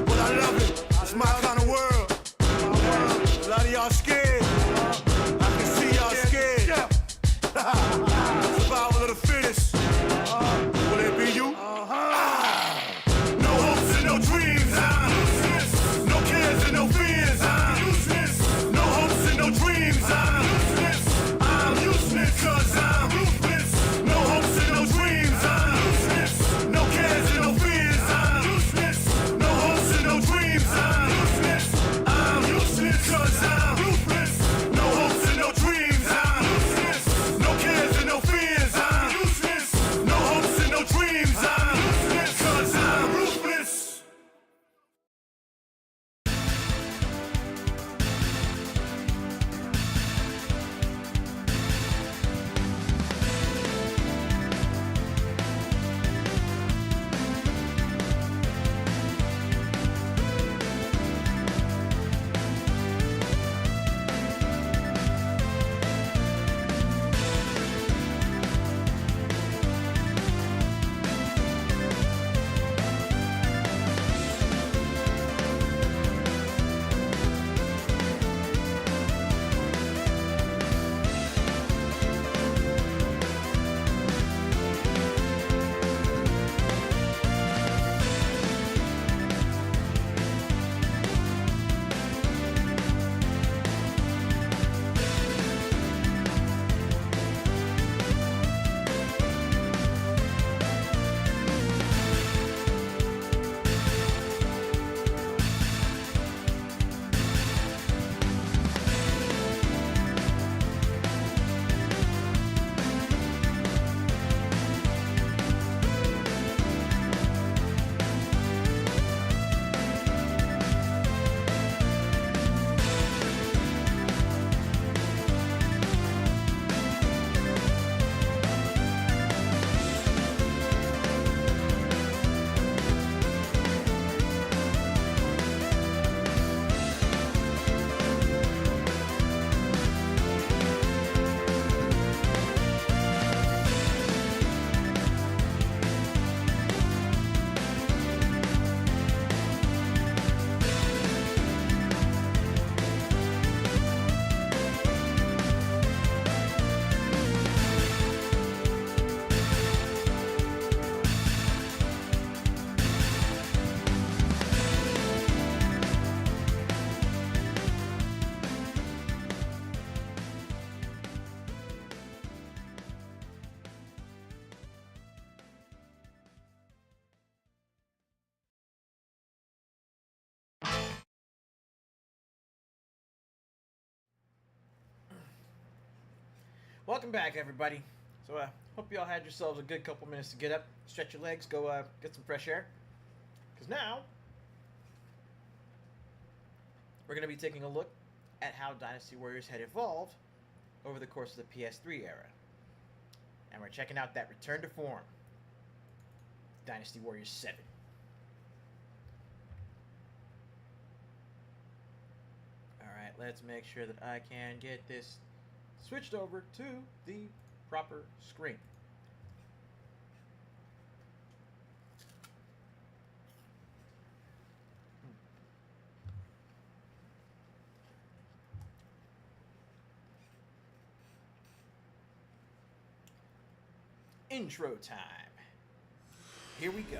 But I love it. It's my kind of world. A lot of y'all scared. I can see y'all scared. Survival of the fittest. Will it be you? No Welcome back, everybody. So, hope you all had yourselves a good couple minutes to get up, stretch your legs, go get some fresh air. Because now, we're going to be taking a look at how Dynasty Warriors had evolved over the course of the PS3 era. And we're checking out that return to form, Dynasty Warriors 7. Alright, let's make sure that I can get this switched over to the proper screen. Intro time. Here we go.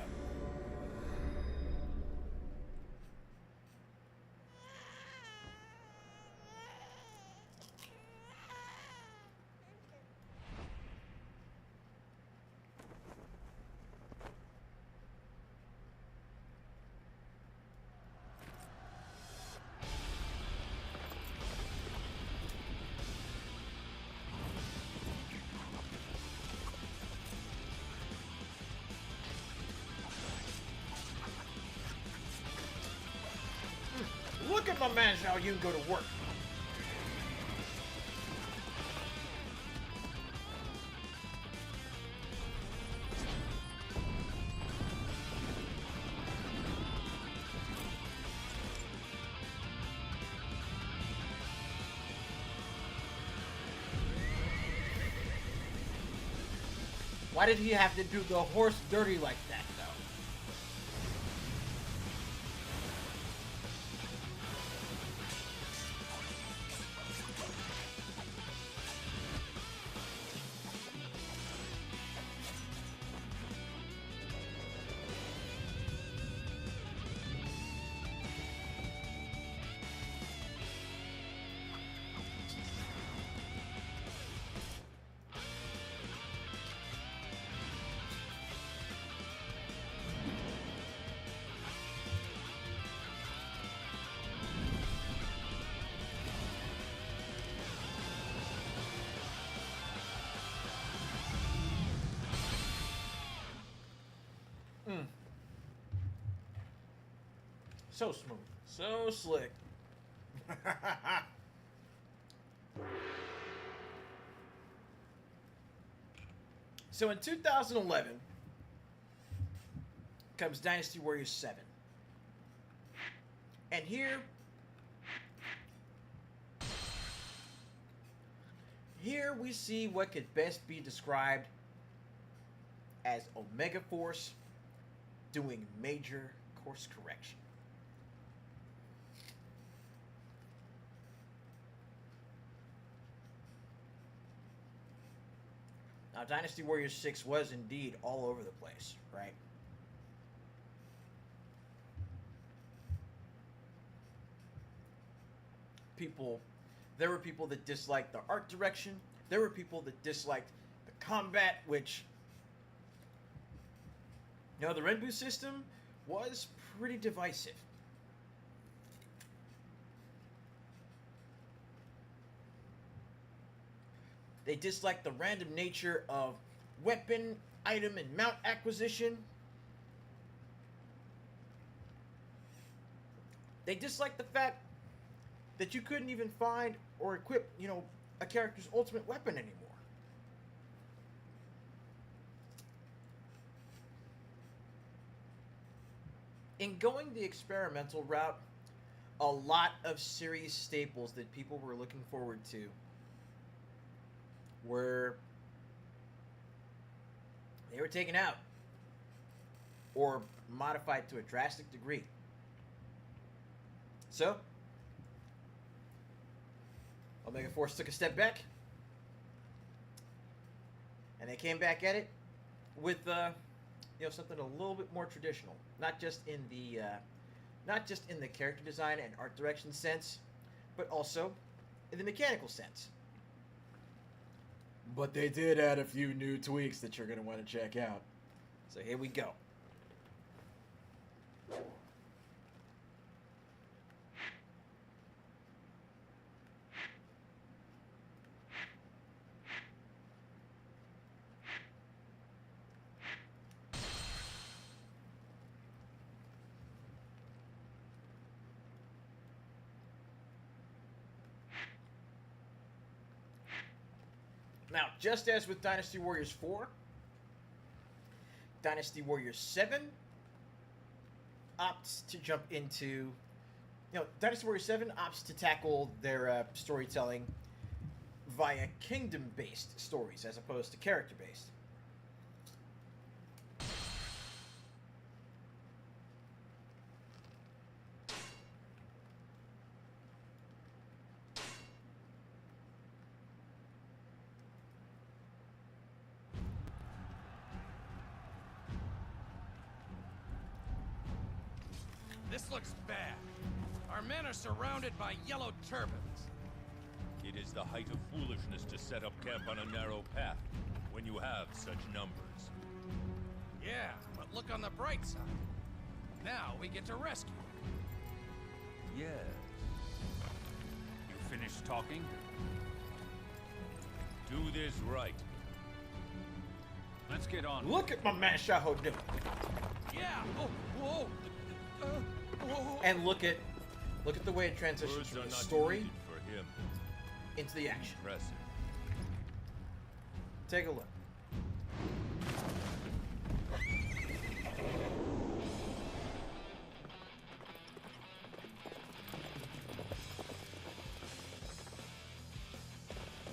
Look at my man Zhao Yun go to work. Why did he have to do the horse dirty like that, though? So smooth. So slick. So in 2011 comes Dynasty Warriors 7. And here we see what could best be described as Omega Force doing major course correction. Now, Dynasty Warriors 6 was indeed all over the place, right? There were people that disliked the art direction. There were people that disliked the combat, which, you know, the Renbu system was pretty divisive. They disliked the random nature of weapon, item, and mount acquisition. They disliked the fact that you couldn't even find or equip, you know, a character's ultimate weapon anymore. In going the experimental route, a lot of series staples that people were looking forward to were taken out or modified to a drastic degree. So, Omega Force took a step back, and they came back at it with something a little bit more traditional, not just in the character design and art direction sense, but also in the mechanical sense. But they did add a few new tweaks that you're going to want to check out. So here we go. Now, just as with Dynasty Warriors 4, Dynasty Warriors 7 opts to jump into... Dynasty Warriors 7 opts to tackle their storytelling via kingdom-based stories as opposed to character-based. This looks bad. Our men are surrounded by yellow turbans. It is the height of foolishness to set up camp on a narrow path when you have such numbers. Yeah, but look on the bright side. Now we get to rescue. Yes. You finished talking? Do this right. Let's get on. Look at my man Shaho do. Yeah. Oh, whoa. Whoa. And look at the way it transitions Words from are the not story needed for him. into the action. Impressive. Take a look.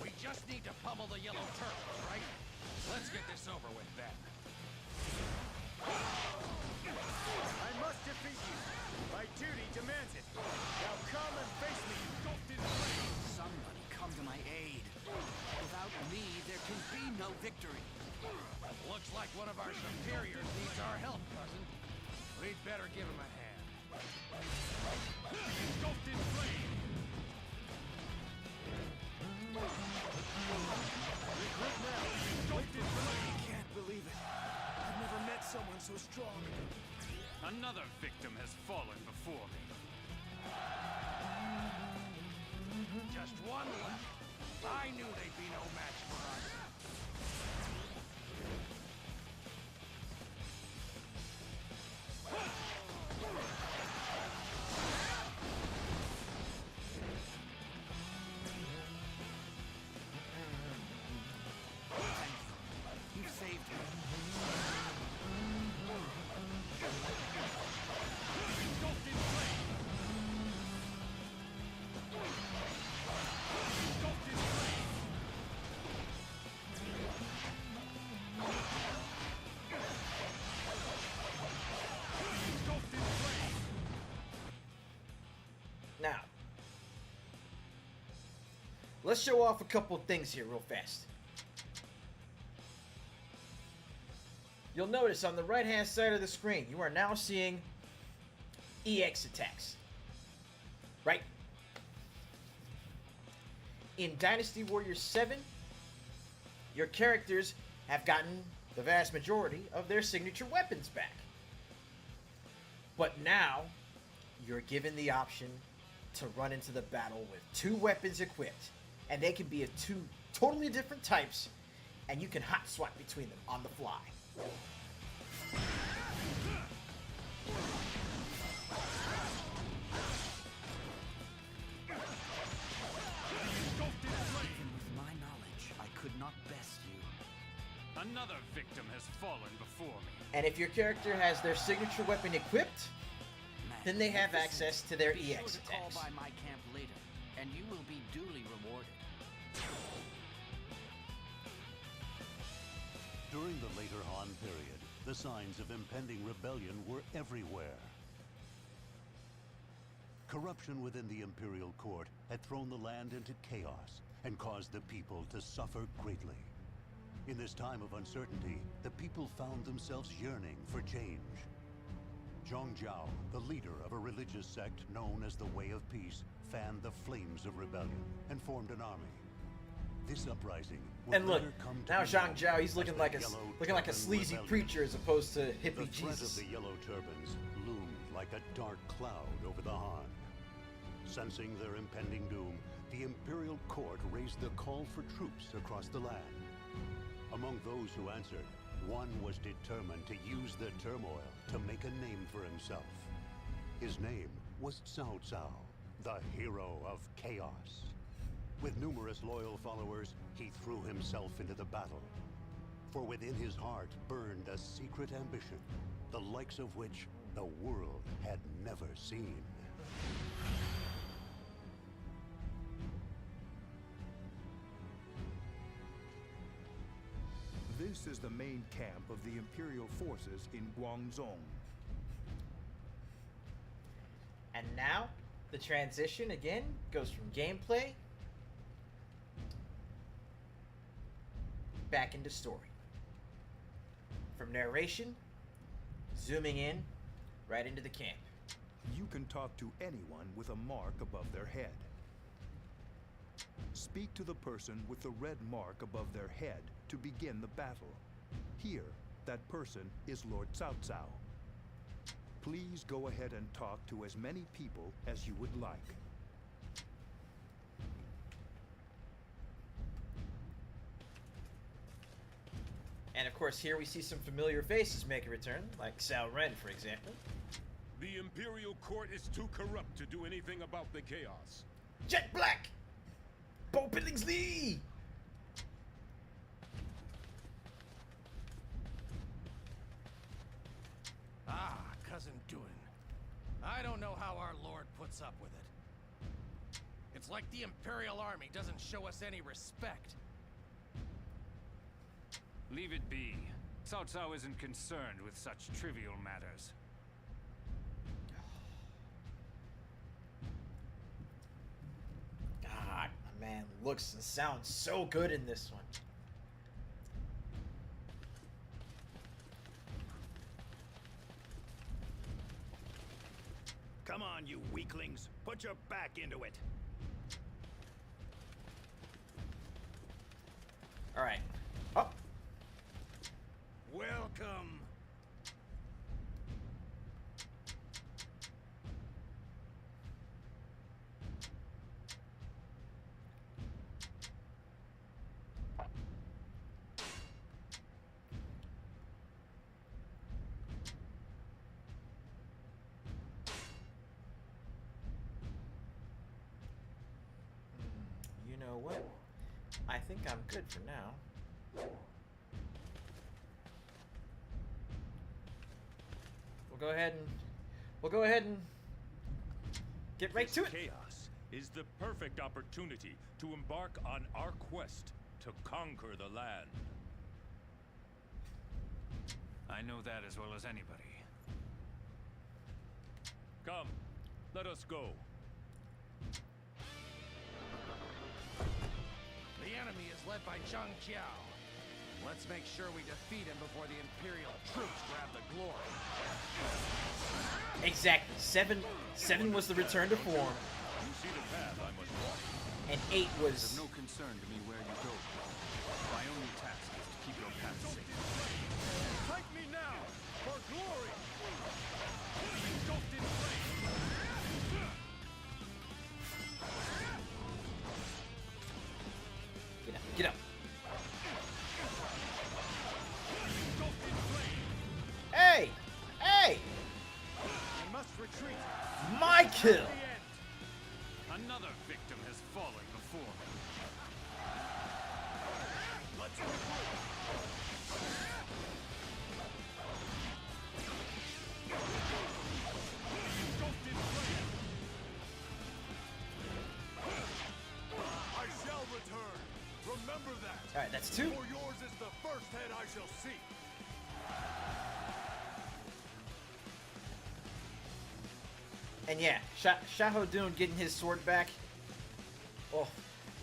We just need to pummel the yellow turbans, right? Let's get this over with then. I must defeat you. My duty demands it. Now come and face me, you golden flame. Somebody come to my aid. Without me, there can be no victory. Looks like one of our superiors needs our help, cousin. We'd better give him a hand. Golden flame. Regroup now. Golden flame. I can't believe it. I've never met someone so strong. Another victim has fallen before me. Just one left. I knew they'd be no match for us. You saved me. Golden flame. Golden flame. Golden flame. Now, let's show off a couple of things here real fast. You'll notice on the right-hand side of the screen, you are now seeing EX attacks. Right? In Dynasty Warriors 7, your characters have gotten the vast majority of their signature weapons back. But now, you're given the option to run into the battle with 2 weapons equipped. And they can be of 2 totally different types, and you can hot swap between them on the fly. Even with my knowledge, I could not best you. Another victim has fallen before me. And if your character has their signature weapon equipped, then they have access to their Be EX sure to call attacks. by my camp later, and you will be duly rewarded. During the later Han period, the signs of impending rebellion were everywhere. Corruption within the imperial court had thrown the land into chaos and caused the people to suffer greatly. In this time of uncertainty, the people found themselves yearning for change. Zhang Jiao, the leader of a religious sect known as the Way of Peace, fanned the flames of rebellion and formed an army. This uprising would And look, later come to now be Zhang known Jiao, he's as looking the like a Yellow Turban sleazy Rebellion. preacher as opposed to The hippie threat Jesus. of the Yellow Turbans loomed like a dark cloud over the Han. Sensing their impending doom, the imperial court raised the call for troops across the land. Among those who answered, one was determined to use the turmoil to make a name for himself. His name was Cao Cao, the hero of chaos. With numerous loyal followers, he threw himself into the battle. For within his heart burned a secret ambition, the likes of which the world had never seen. This is the main camp of the Imperial forces in Guangzhou. And now, the transition again goes from gameplay back into story. From narration, zooming in, right into the camp. You can talk to anyone with a mark above their head. Speak to the person with the red mark above their head to begin the battle. Here, that person is Lord Cao Cao. Please go ahead and talk to as many people as you would like. And of course, here we see some familiar faces make a return, like Cao Ren, for example. The Imperial Court is too corrupt to do anything about the chaos. Jet Black! Bo Billingsley! Ah, Cousin Duin. I don't know how our Lord puts up with it. It's like the Imperial Army doesn't show us any respect. Leave it be. Cao Cao isn't concerned with such trivial matters. God, my man looks and sounds so good in this one. Come on, you weaklings. Put your back into it. All right. Up. Welcome. You know what? I think I'm good for now. We'll go ahead and get right to it. Chaos is the perfect opportunity to embark on our quest to conquer the land. I know that as well as anybody. Come, let us go. The enemy is led by Zhang Jiao. Let's make sure we defeat him before the Imperial troops grab the glory. Exactly. Seven was the return to form, You see the path I must walk. and 8 It's was. of no concern to me where you go. My only task is to keep your path safe. Fight me now for glory. Engulfed in flame. Get up. Get up. Engulfed in flame. Hey! Hey! We must retreat. My kill! The end. Another victim has fallen before me. Let's regroup. Engulfed in flame. I shall return. Remember that. All right, that's 2. For yours is the first head I shall see. And yeah, Xiahou Dun getting his sword back. Oh,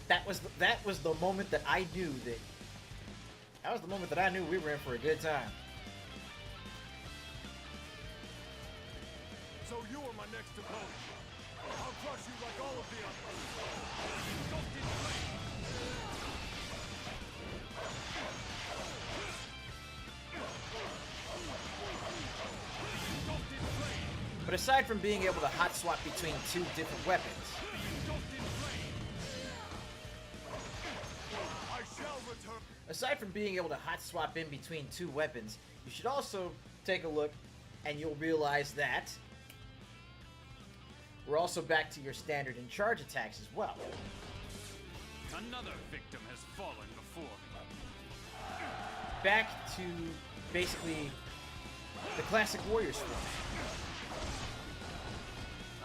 that was the moment that I knew that. That was the moment that I knew we were in for a good time. So you are my next opponent. I'll crush you like all of the others. Engulfed in flame. Engulfed in flame. But aside from being able to hot swap between 2 different weapons, Engulfed in flame. I shall return. aside from being able to hot swap in between 2 weapons, you should also take a look and you'll realize that we're also back to your standard and charge attacks as well. Another victim has fallen before me. Back to basically the classic Warriors form.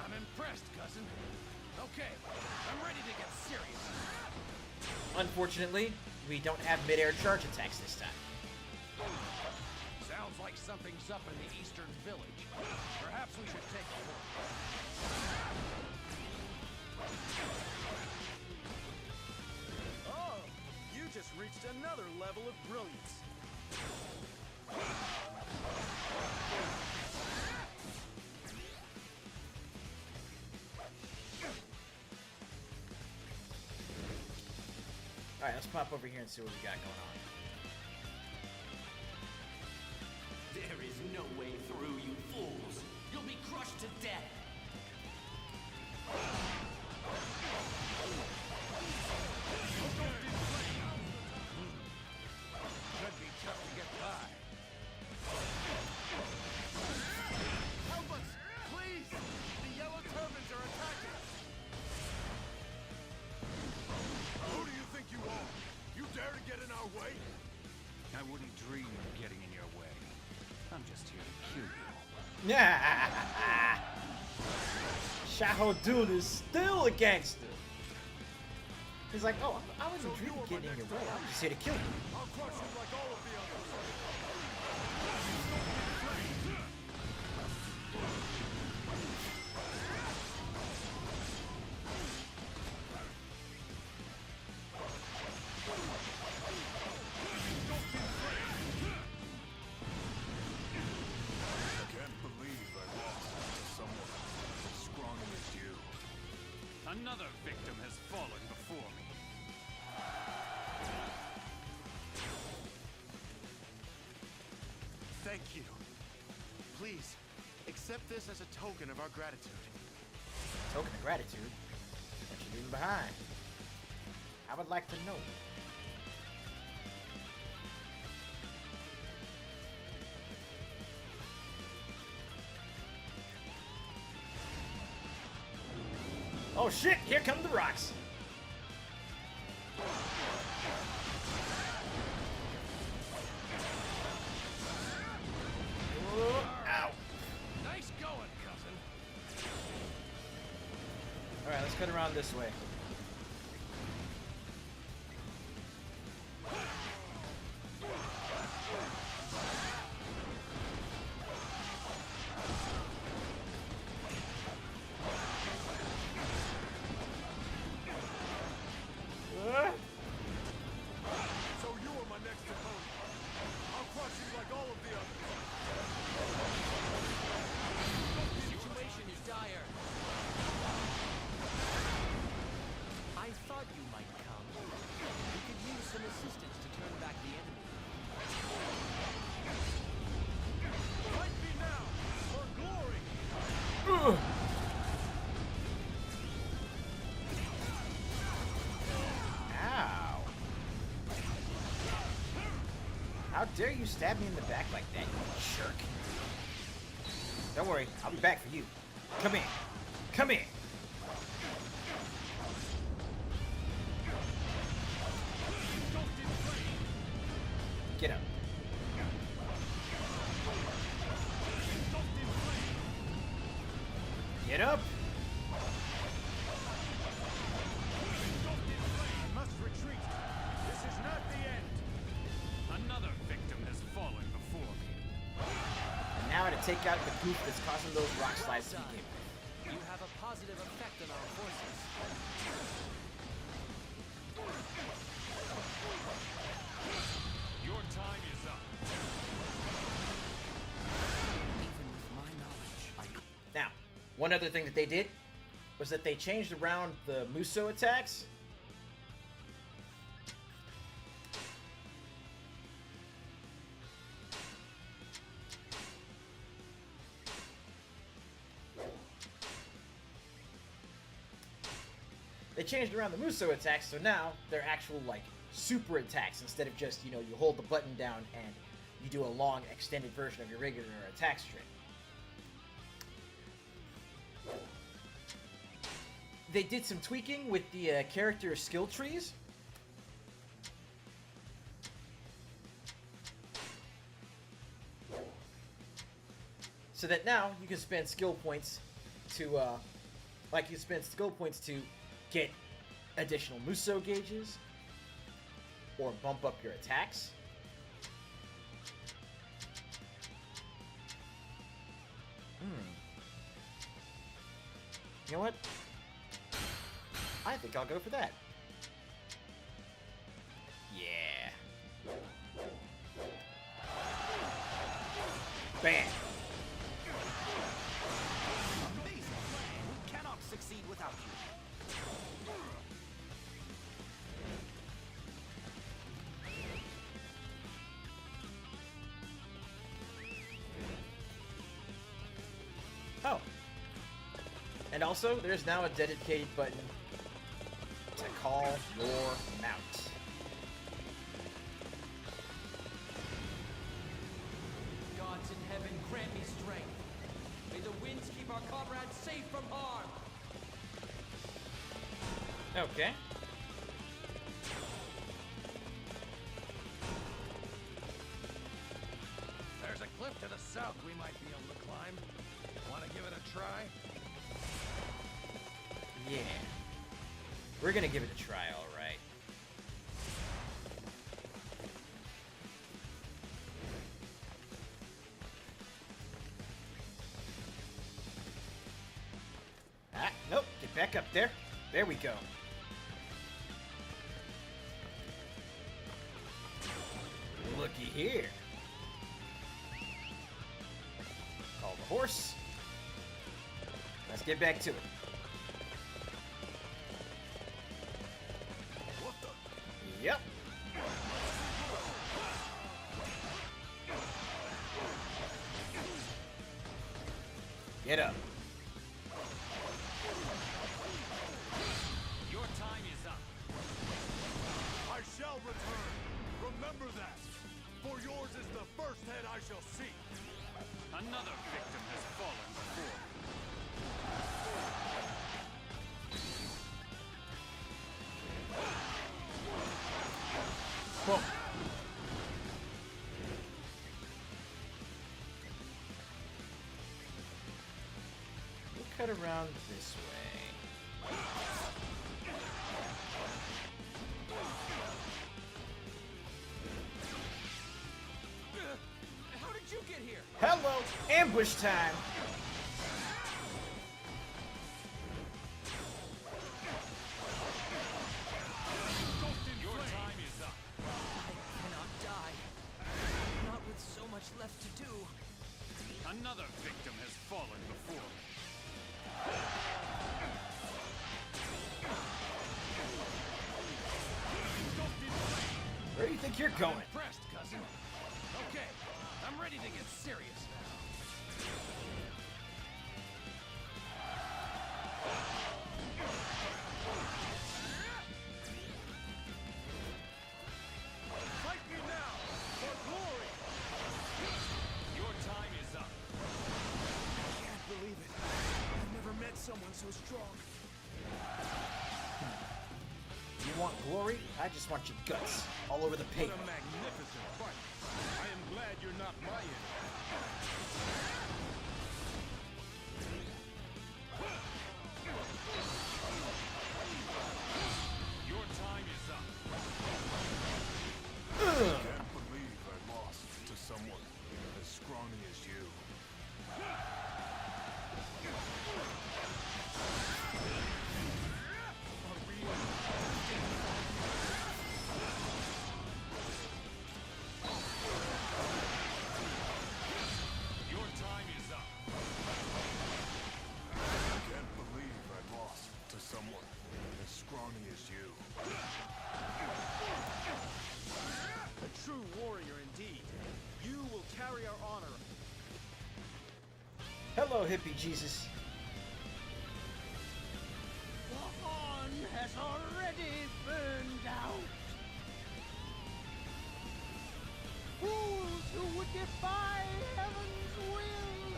I'm impressed, cousin. Okay, I'm ready to get serious. Unfortunately, we don't have mid-air charge attacks this time. Sounds like something's up in the eastern village. Perhaps we should take a look. Oh, you just reached another level of brilliance. Alright, let's pop over here and see what we got going on. There is no way through, you fools. You'll be crushed to death. Could be tough to get by. Help us, please! The yellow turbans are attacking us! Who do you think you are? You dare to get in our way? I wouldn't dream of getting in your way. I'm just here to kill you. Shahodun is still a gangster. He's like, oh, I wasn't dreaming of getting in your way. I'm just here to kill you. I'll crush you like all of the others! I can't believe I lost to someone as strong as you. Another victim has fallen before me. Thank you. Please, accept this as a token of our gratitude. Token of gratitude? What you leaving behind? I would like to know. Oh shit, here come the rocks. Ow. Nice going, cousin. Alright, let's cut around this way. So you are my next opponent. I'll crush you like all of the others. The situation is dire. I thought you might come. We could use some assistance to turn back the enemy. Fight me now, for glory! Ow. How dare you stab me in the back like that, you jerk. Don't worry, I'll be back for you. Come in. Come in. Get up. Get up. I must retreat. This is not the end. Another victim has fallen before me. And now I had to take out the goof that's causing those rock slides to begin with. You have a positive effect on our forces. Your time is up. Even with my knowledge, Now, one other thing that they did was that they changed around the Musou attacks. They changed around the Musou attacks, so now they're actual, like, super attacks instead of just, you know, you hold the button down and you do a long, extended version of your regular attack string. They did some tweaking with the character skill trees, so that now you can spend skill points to, like you spend skill points to get additional Musou gauges or bump up your attacks. You know what? I think I'll go for that. Yeah. Bam. Amazing plan. We cannot succeed without you. Oh. And also, there's now a dedicated button to call your mount. Gods in heaven, grant me strength. May the winds keep our comrades safe from harm. Okay. There's a cliff to the south we might be able to climb. Want to give it a try? Yeah. We're gonna give it a try, alright. Ah, nope. Get back up there. There we go. Looky here. Call the horse. Let's get back to it. Yep. Get up. Your time is up. I shall return. Remember that. For yours is the first head I shall see. Another victim has fallen before me. Whoa. We'll cut around this way. How did you get here? Hello, ambush time. Your time is up. I cannot die. Not with so much left to do. Another victim has fallen before me. Where do you think you're going? Impressed, cousin. Okay, I'm ready to get serious now. Fight me now for glory. Your time is up. I can't believe it. I've never met someone so strong. You want glory? I just want your guts all over the What pavement. a magnificent fight. I am glad you're not my enemy. Your time is up. Can't believe I lost to someone as scrawny as you. Your time is up. Can't believe I lost to someone as scrawny as you. A true warrior indeed. You will carry our honor. Hello, hippie Jesus. The horn has already burned out. Fools who would defy heaven's will,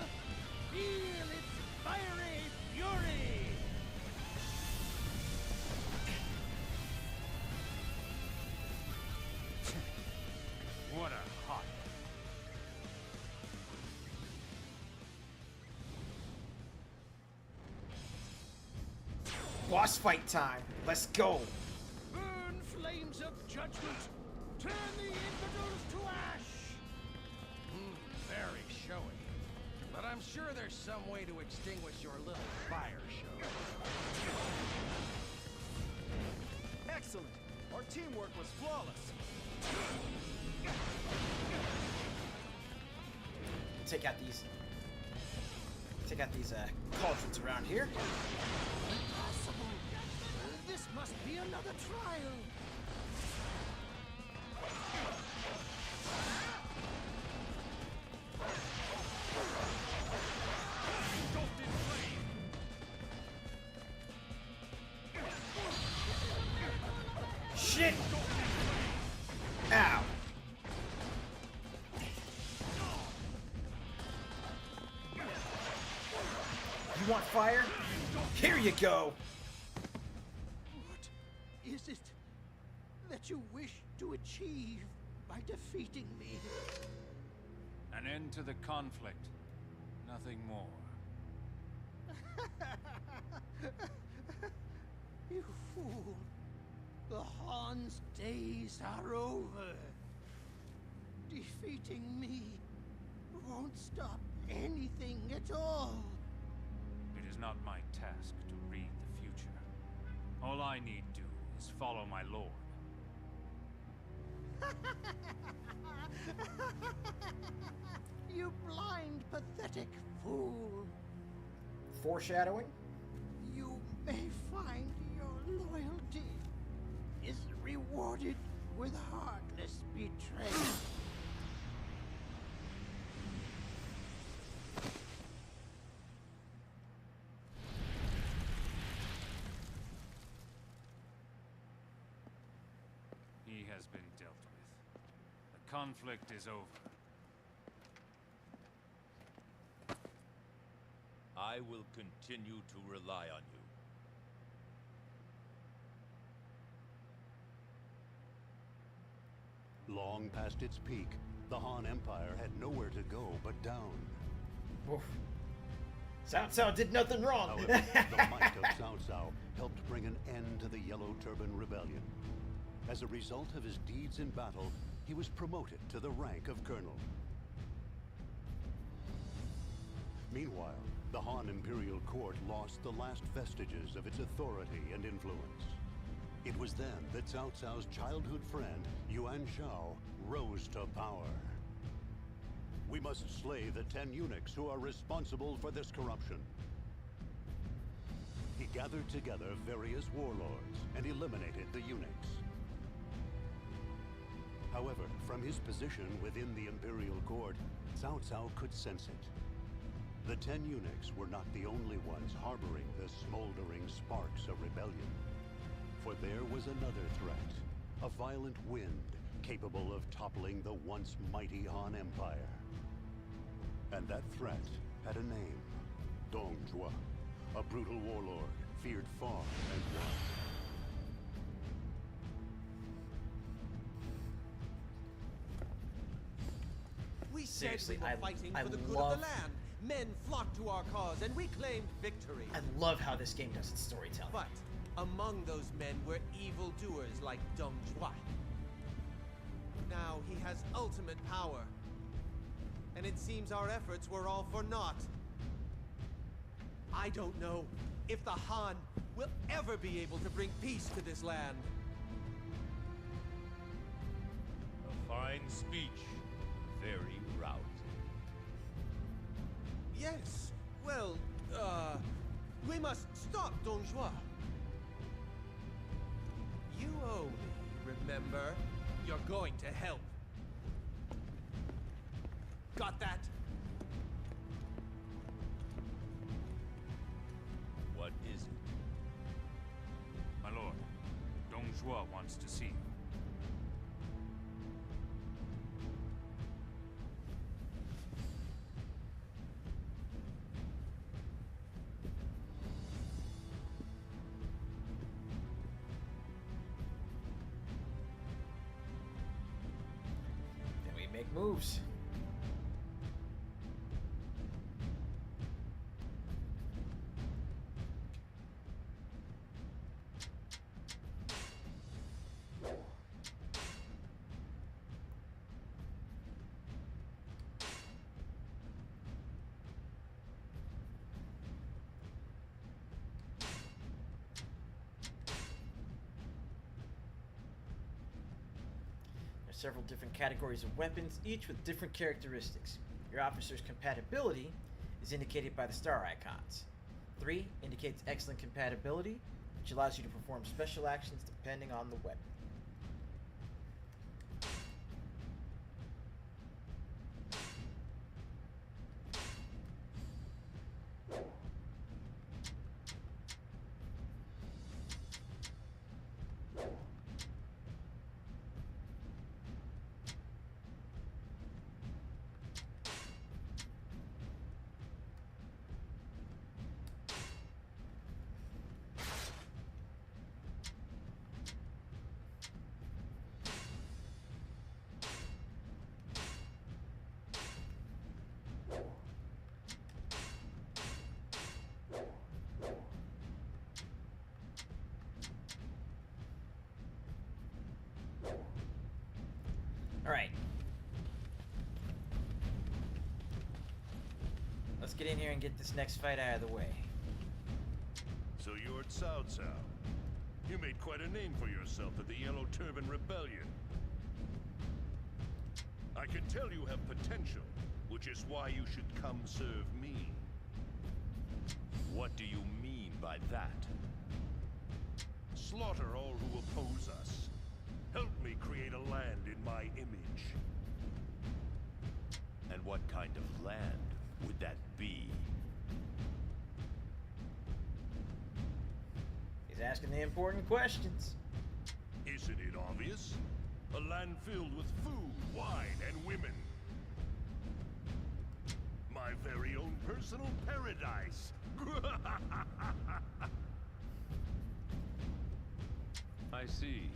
feel its fiery fury. What a hot. boss fight time. Let's go. Burn flames of judgment. Turn the infidels to ash. Very showy. But I'm sure there's some way to extinguish your little fire show. Excellent. Our teamwork was flawless. Take out these cauldrons around here. Impossible. This must be another trial. Shit! Ow! You want fire? Here you go! What is it that you wish to achieve by defeating me? An end to the conflict. Nothing more. You fool. The Han's days are over. Defeating me won't stop anything at all. It is not my task to read the future. All I need do is follow my lord. You blind, pathetic fool. Foreshadowing? You may find your loyalty is rewarded with heartless betrayal. He has been dealt with. The conflict is over. I will continue to rely on you. Long past its peak, the Han Empire had nowhere to go but down. Oof. Cao Cao did nothing wrong. However, the might of Cao Cao helped bring an end to the Yellow Turban Rebellion. As a result of his deeds in battle, he was promoted to the rank of colonel. Meanwhile, the Han Imperial Court lost the last vestiges of its authority and influence. It was then that Cao Cao's childhood friend, Yuan Shao, rose to power. We must slay the 10 eunuchs who are responsible for this corruption. He gathered together various warlords and eliminated the eunuchs. However, from his position within the Imperial Court, Cao Cao could sense it. The 10 eunuchs were not the only ones harboring the smoldering sparks of rebellion. For there was another threat, a violent wind capable of toppling the once mighty Han Empire. And that threat had a name, Dong Zhuo, a brutal warlord, feared far and wide. We said Seriously, we were fighting I for the good love- of the land. Men flocked to our cause, and we claimed victory. I love how this game does its storytelling. But among those men were evildoers like Dong Zhuo. Now he has ultimate power. And it seems our efforts were all for naught. I don't know if the Han will ever be able to bring peace to this land. A fine speech. Very rousing. Yes. Well, we must stop Dong Zhuo. You owe me, remember? You're going to help. Got that? What is it? My lord, Dong Zhuo wants to see you. Then we make moves. are several different categories of weapons, each with different characteristics. Your officer's compatibility is indicated by the star icons. 3 indicates excellent compatibility, which allows you to perform special actions depending on the weapon. Alright. Let's get in here and get this next fight out of the way. So you're Cao Cao. You made quite a name for yourself at the Yellow Turban Rebellion. I can tell you have potential, which is why you should come serve me. What do you mean by that? Slaughter all who oppose us. Help me create a land in my image. And what kind of land would that be? He's asking the important questions. Isn't it obvious? A land filled with food, wine, and women. My very own personal paradise. I see.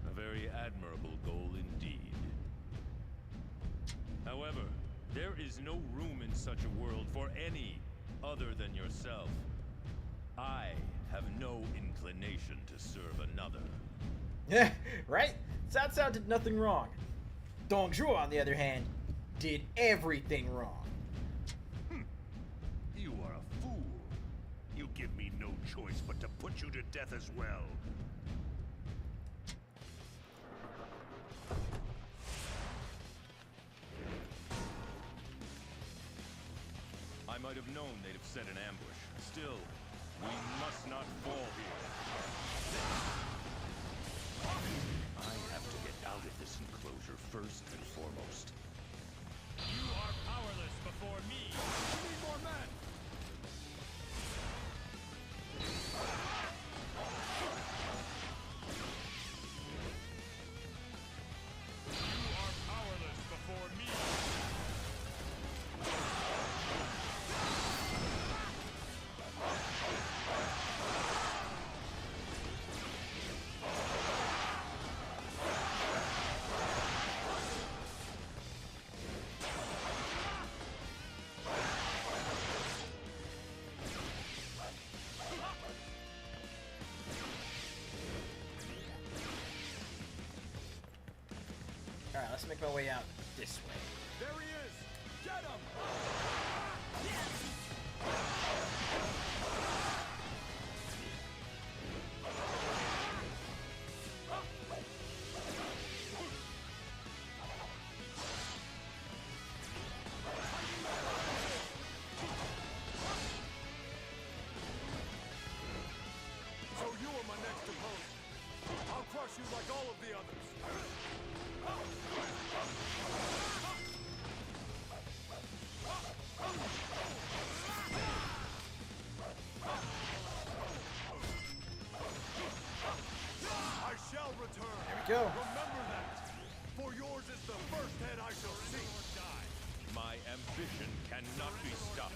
A very admirable goal indeed. However, there is no room in such a world for any other than yourself. I have no inclination to serve another. Yeah, right? Cao Cao did nothing wrong. Dong Zhuo, on the other hand, did everything wrong. You are a fool. You give me no choice but to put you to death as well. I might have known they'd have set an ambush. Still, we must not fall here. I have to get out of this enclosure first and foremost. You are powerless before me. We need more men. You are powerless before me. Alright, let's make my way out this way. There he is! Get him! So you are my next opponent. I'll crush you like all of the others. I shall return. There we go. Remember that. For yours is the first head I shall see. My ambition cannot be stopped.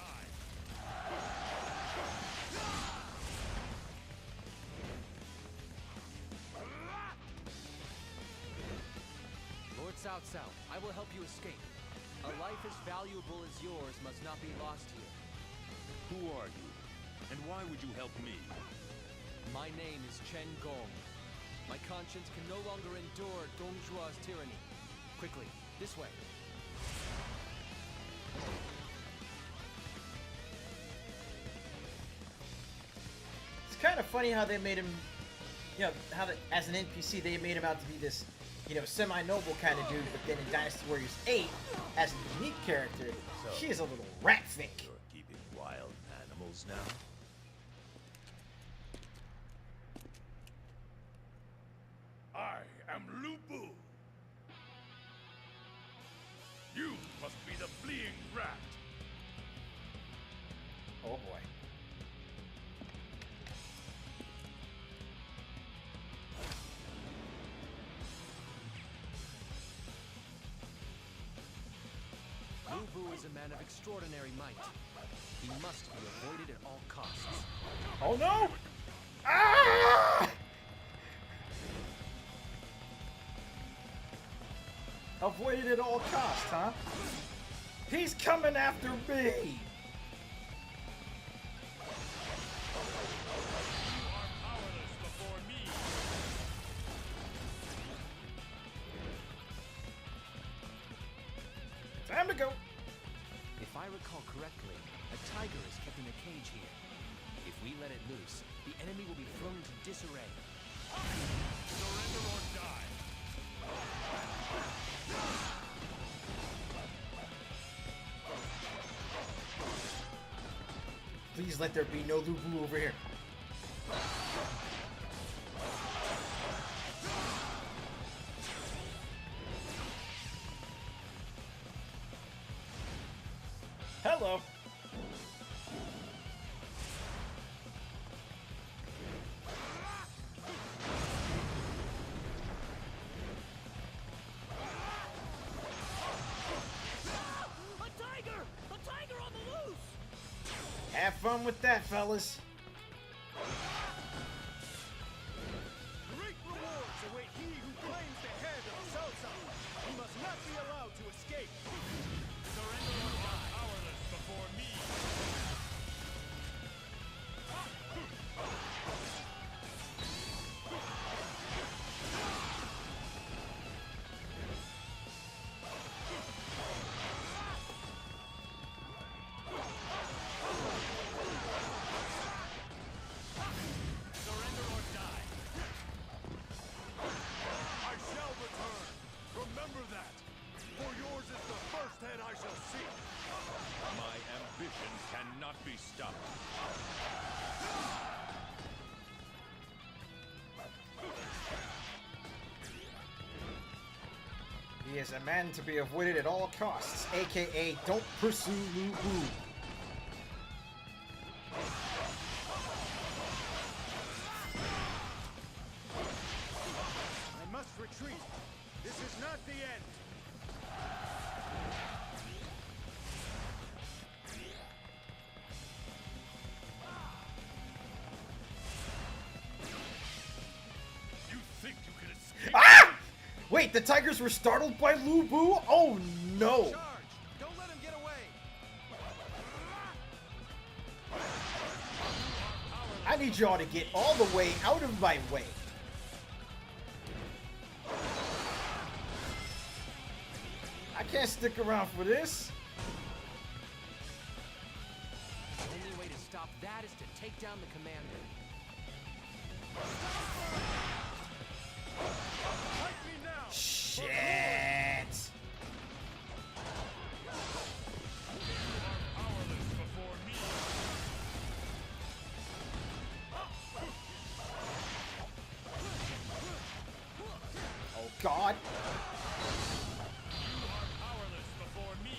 Lord Cao Cao, I will help you escape. A life as valuable as yours must not be lost here. Who are you? And why would you help me? My name is Chen Gong. My conscience can no longer endure Dong Zhuo's tyranny. Quickly, this way. It's kind of funny how they made him you know, how as an NPC they made him out to be this, you know, semi-noble kind of dude, but then in Dynasty Warriors 8, as a unique character, she is a little rat fink. You're keeping wild animals now? I am Lubu. You must be the fleeing rat. Oh boy. Musou is a man of extraordinary might. He must be avoided at all costs. Oh no! Ah! Avoid it at all costs, huh? He's coming after me! Time to go! If I recall correctly, a tiger is kept in a cage here. If we let it loose, the enemy will be thrown into disarray. Surrender or die. Please let there be no Lubu over here. Hello. A tiger! A tiger on the loose! Have fun with that, fellas. Great rewards await he who claims the head of the Southside. He must not be allowed to escape. Surrender or die. Powerless before me. Surrender or die. I shall return. Remember that. For yours is the first head I shall see. My ambition cannot be stopped. He is a man to be avoided at all costs, aka don't pursue Lubu. I must retreat. This is not the end. You think you can escape? Ah! Wait, the Tigers were startled by Lubu? Oh no! Charge! Don't let him get away! I need y'all to get all the way out of my way. I can't stick around for this. The only way to stop that is to take down the commander. Fight me now. Shit. Powerless before me. Oh God. Powerless before me.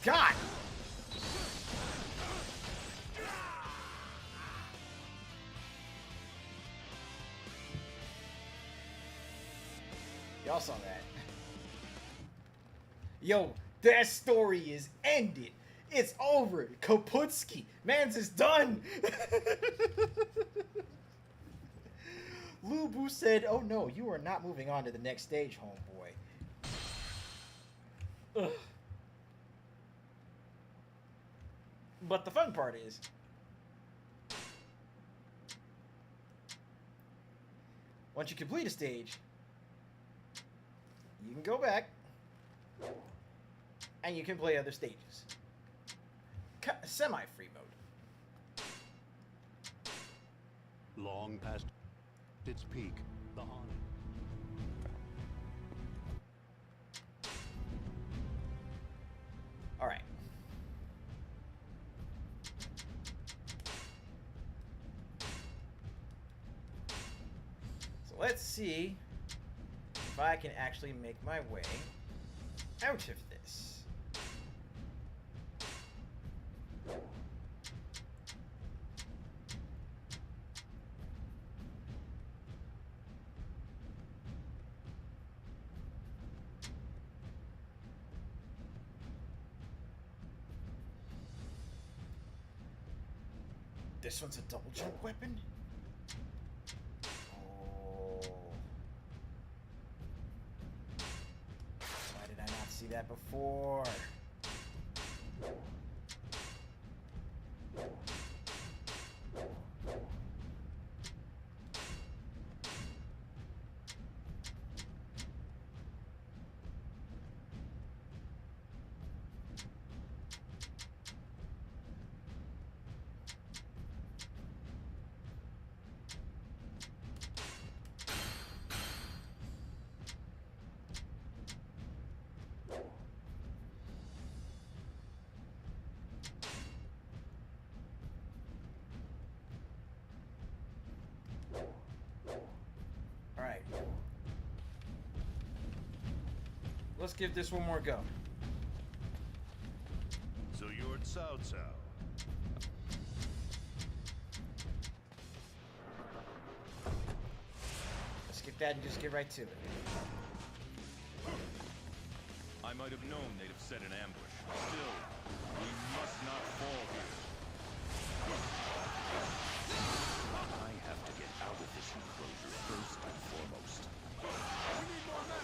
God. Y'all saw that. Yo, that story is ended. It's over. Kaputski. Mans is done. Lubu said, oh no, you are not moving on to the next stage, homeboy. Ugh. But the fun part is, once you complete a stage, you can go back and you can play other stages. semi-free mode. Long past its peak, the haunted. All right. So let's see if I can actually make my way out of this. This one's a double jump weapon? Oh. Why did I not see that before? Alright. Let's give this one more go. So you're at Cao Cao. Let's skip that and just get right to it. I might have known they'd have set an ambush. Still, we must not fall here. I have to get out of this enclosure first and foremost. We need more men!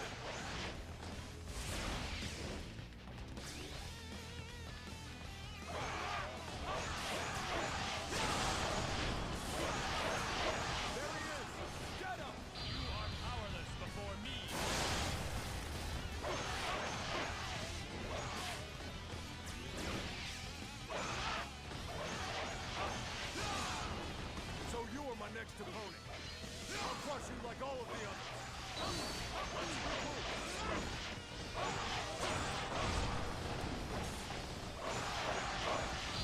There he is! Get him! You are powerless before me. So you are my next opponent. I'll crush you like all of the others. Let's regroup.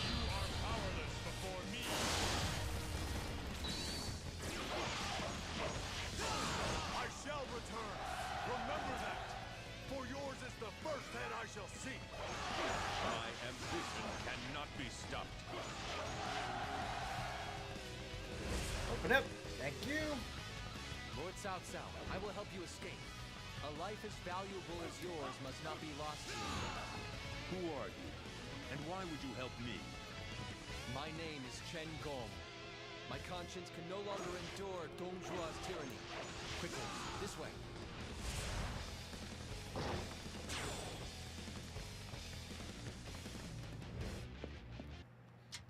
You are powerless before me. I shall return. Remember that. For yours is the first head I shall see. My ambition cannot be stopped. Open up. Thank you. Lord Cao Cao, I will help you escape. A life as valuable as yours must not be lost to you. Who are you? And why would you help me? My name is Chen Gong. My conscience can no longer endure Dongzhua's tyranny. Quickly, this way.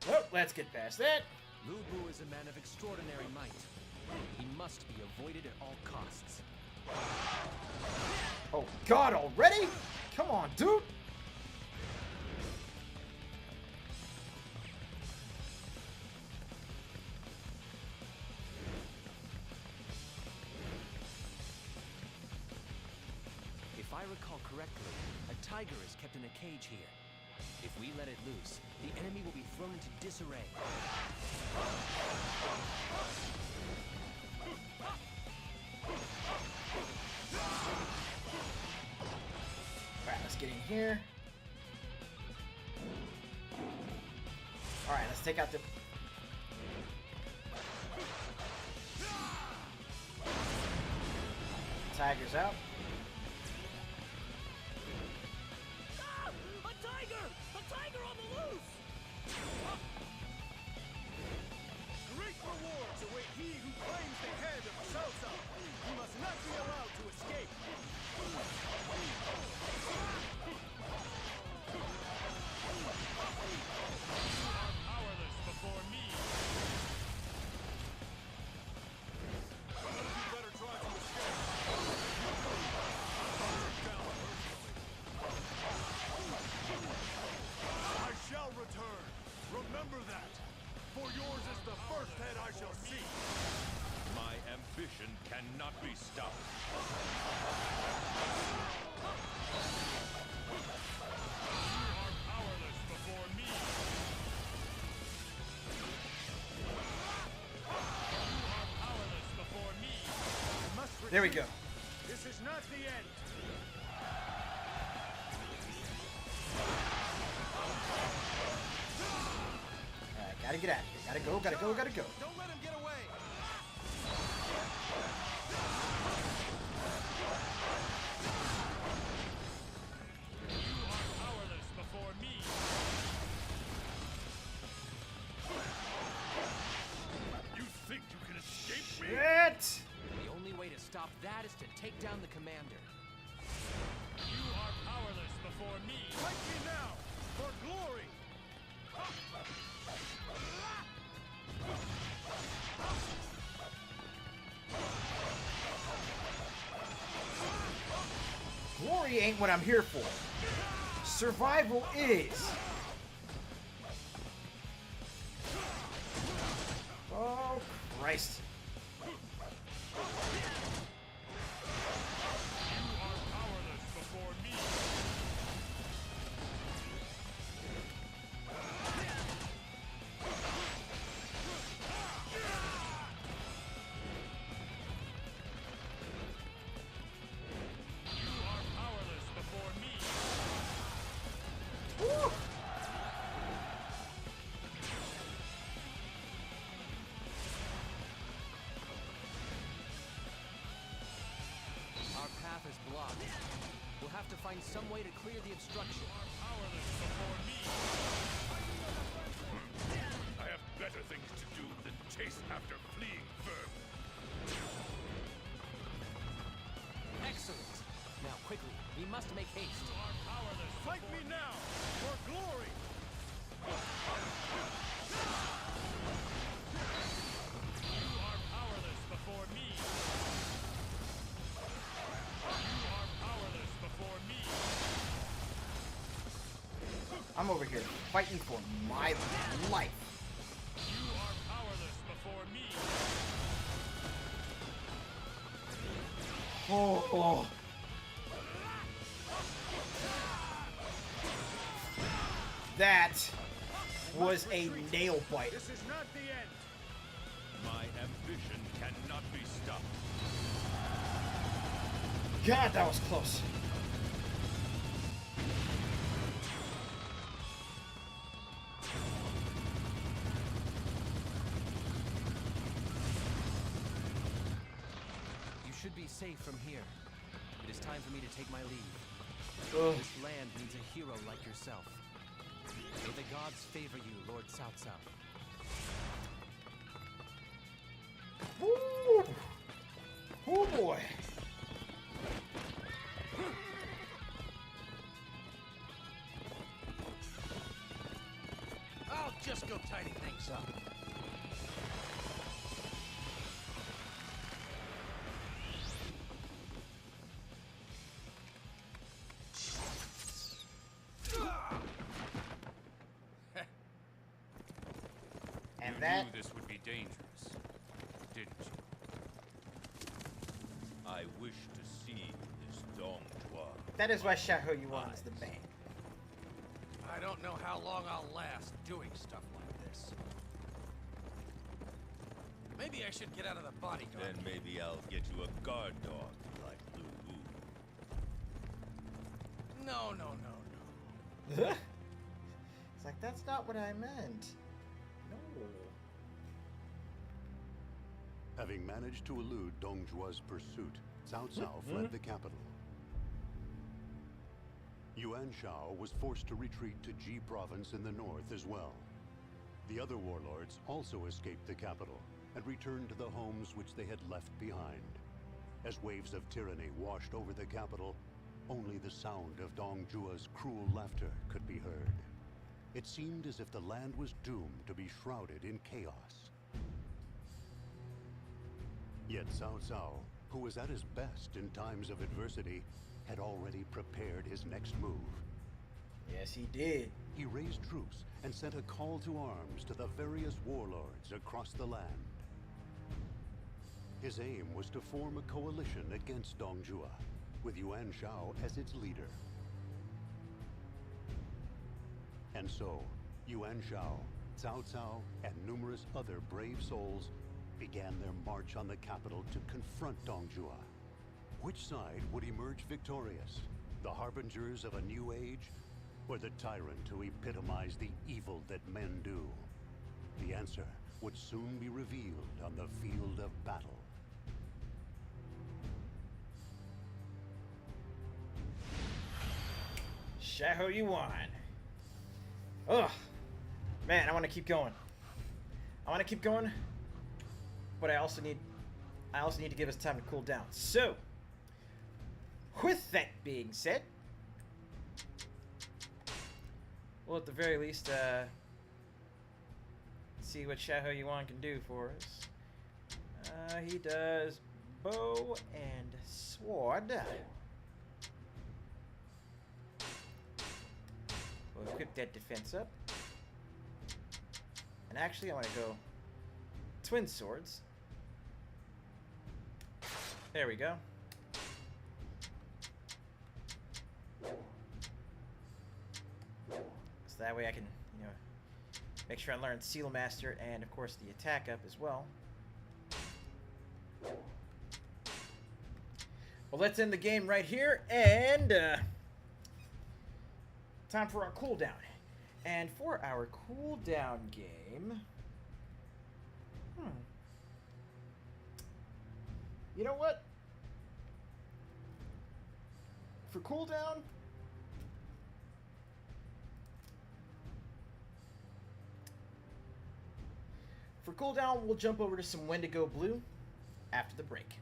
Well, let's get past that. Lu Bu is a man of extraordinary might. He must be avoided at all costs. Oh God, already? Come on, dude. If I recall correctly, a tiger is kept in a cage here. If we let it loose, the enemy will be thrown into disarray. Alright, let's get in here. Alright, let's take out the... Tiger's out. Ah! A tiger! A tiger on the loose! Great rewards await he who claims the head of Cao Cao. He must not be allowed to escape. Powerless before me. You better try to escape. for yours is the first head I shall see. My ambition cannot be stopped. You are powerless before me. You are powerless before me. I must There we go. This is not the end. Alright, gotta get out of here. Gotta go, gotta go, gotta go. Don't let him get away. You are powerless before me. You think you can escape me? Shit! The only way to stop that is to take down the commander. You are powerless before me. Fight me now, for glory. Glory ain't what I'm here for. Survival is. Oh, Christ. You are powerless before me. You are powerless before me. Woo! Our path is blocked. We'll have to find some way to clear the obstruction. Powerless before me. I have better things to do than chase after fleeing vermin. Excellent. Now, quickly, we must make haste. You are powerless. Fight me now, for glory. You are powerless before me. You are powerless before me. I'm over here fighting for my life. You are powerless before me. Oh. That was a nail bite. This is not the end. My ambition cannot be stopped. God, that was close. You should be safe from here. It is time for me to take my leave. Ugh. This land needs a hero like yourself. May the gods favor you, Lord Cao Cao. Woo! Oh boy. I'll just go tidy things up. And You that knew this would be dangerous, didn't you? I wish to see this Dong Zhuo. that is why Xiahou Yuan is the man. I don't know how long I'll last doing stuff like this. Maybe I should get out of the bodyguard. Then maybe I'll get you a guard dog like Lu Wu. No, no, no, no. It's like, that's not what I meant. No. Having managed to elude Dong Zhuo's pursuit, Cao Cao fled the capital. Yuan Shao was forced to retreat to Ji province in the north as well. The other warlords also escaped the capital and returned to the homes which they had left behind. As waves of tyranny washed over the capital, only the sound of Dong Zhuo's cruel laughter could be heard. It seemed as if the land was doomed to be shrouded in chaos. Yet Cao Cao, who was at his best in times of adversity, had already prepared his next move. Yes, he did. he raised troops and sent a call to arms to the various warlords across the land. His aim was to form a coalition against Dongjua, with Yuan Shao as its leader. And so, Yuan Shao, Cao Cao, and numerous other brave souls began their march on the capital to confront Dongjua. Which side would emerge victorious? The harbingers of a new age, or the tyrant who epitomized the evil that men do? The answer would soon be revealed on the field of battle. Xiahou Yuan. Ugh. Man, I want to keep going. But I also need to give us time to cool down. So, with that being said, we'll at the very least see what Xiahou Yuan can do for us. He does bow and sword. We'll equip that defense up. And actually, I want to go twin swords. There we go. So that way I can, make sure I learn Seal Master and, of course, the attack up as well. Well, let's end the game right here, and time for our cooldown. And for our cooldown game, you know what? For cooldown, we'll jump over to some Wendigo Blue after the break.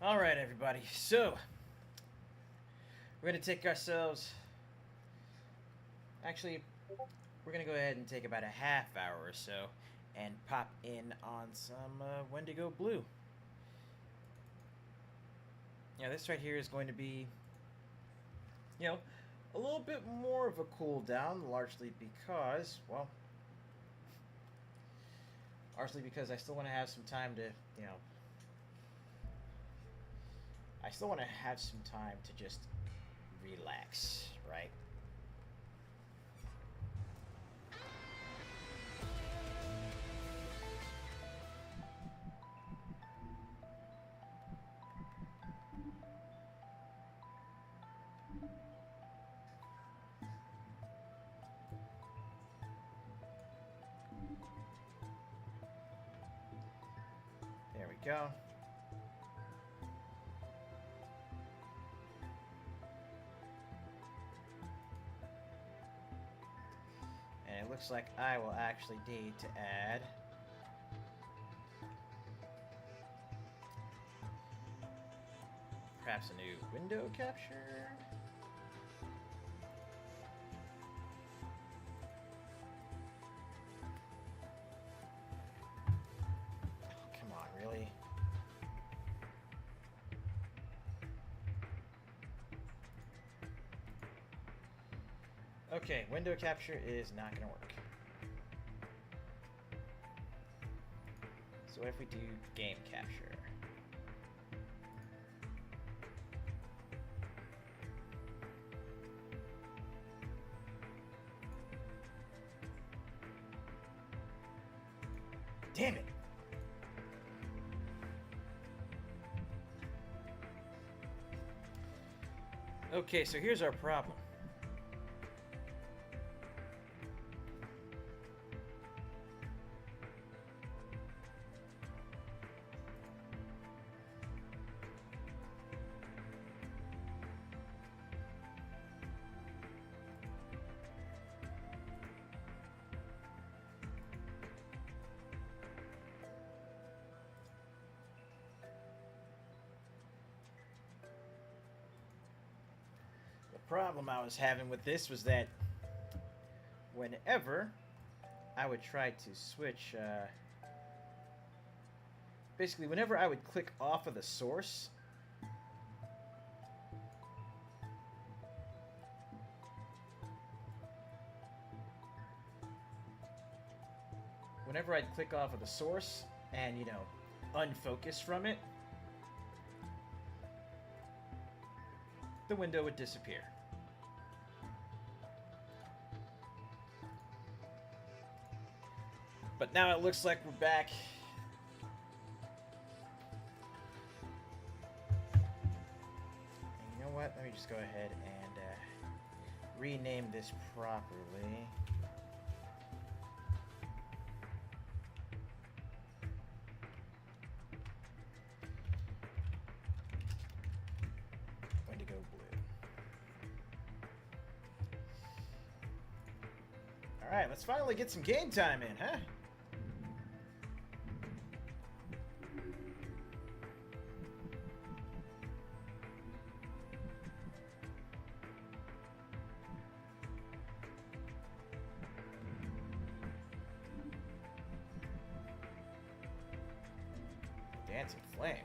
All right, everybody. So we're gonna take ourselves. Actually, we're gonna go ahead and take about a half hour or so, and pop in on some Wendigo Blue. Now, this right here is going to be, you know, a little bit more of a cooldown, largely because, well, I still want to have some time to, you know, I still want to have some time to just relax, right? There we go. And it looks like I will actually need to add perhaps a new window capture. Oh, come on, really? Okay, window capture is not going to work. So what if we do game capture? Damn it! Okay, so here's our problem. The problem I was having with this was that whenever I would try to switch, basically whenever I would click off of the source, and, you know, unfocus from it, the window would disappear. But now it looks like we're back. And you know what? Let me just go ahead and rename this properly. Wendigo Blue. Alright, let's finally get some game time in, huh? Dancing Flame.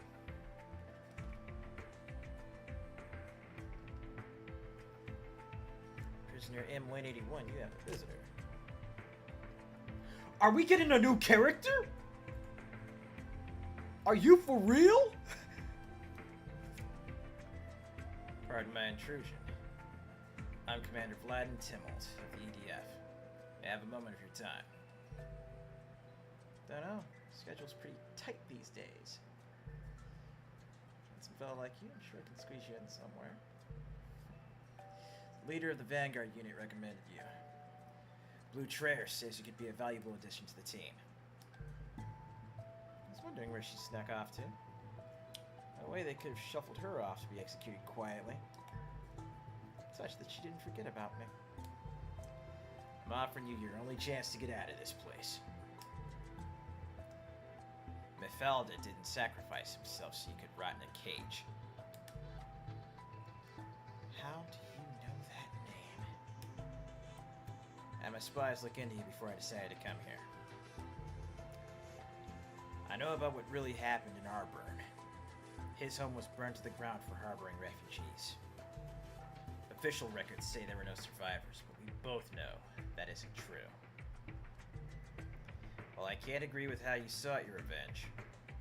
Prisoner M181, you have a visitor. Are we getting a new character? Are you for real? Pardon my intrusion. I'm Commander Vladin Timmelt of the EDF. May I have a moment of your time? Don't know. Schedule's pretty tight these days. And some fella like you, I'm sure I can squeeze you in somewhere. Leader of the Vanguard unit recommended you. Blue Traer says you could be a valuable addition to the team. I was wondering where she snuck off to. No way they could have shuffled her off to be executed quietly. Such that she didn't forget about me. I'm offering you your only chance to get out of this place. Felda didn't sacrifice himself so he could rot in a cage. How do you know that name? Had my spies look into you before I decided to come here. I know about what really happened in Arburn. His home was burned to the ground for harboring refugees. Official records say there were no survivors, but we both know that isn't true. While I can't agree with how you sought your revenge,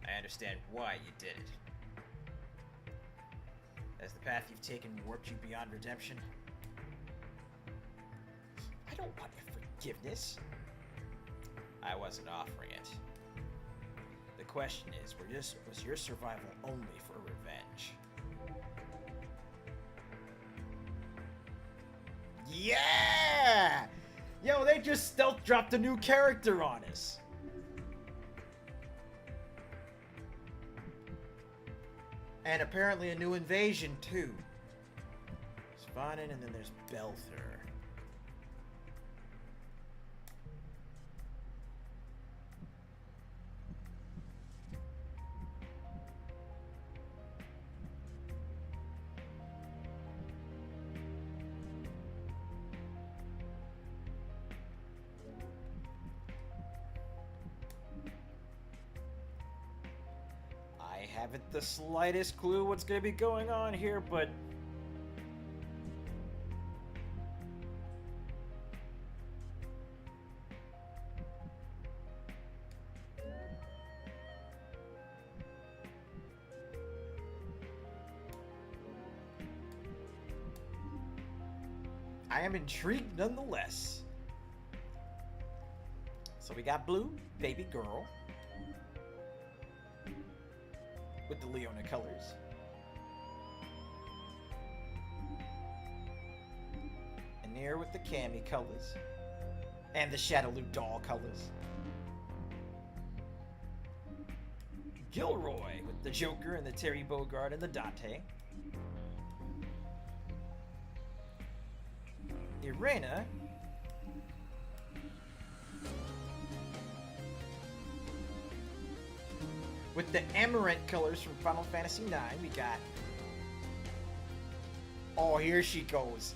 I understand why you did it. Has the path you've taken warped you beyond redemption? I don't want your forgiveness. I wasn't offering it. The question is, was your survival only for revenge? Yeah! Yo, they just stealth dropped a new character on us. And apparently a new invasion, too. Spawn-in, and then there's Belther. I haven't the slightest clue what's going to be going on here, but I am intrigued nonetheless. So we got Blue, baby girl, with the Leona colors. Anir with the Cammy colors. And the Shadowloo doll colors. Gilroy with the Joker and the Terry Bogard and the Dante. Irena with the Amaranth colors from Final Fantasy IX. We got... Oh, here she goes.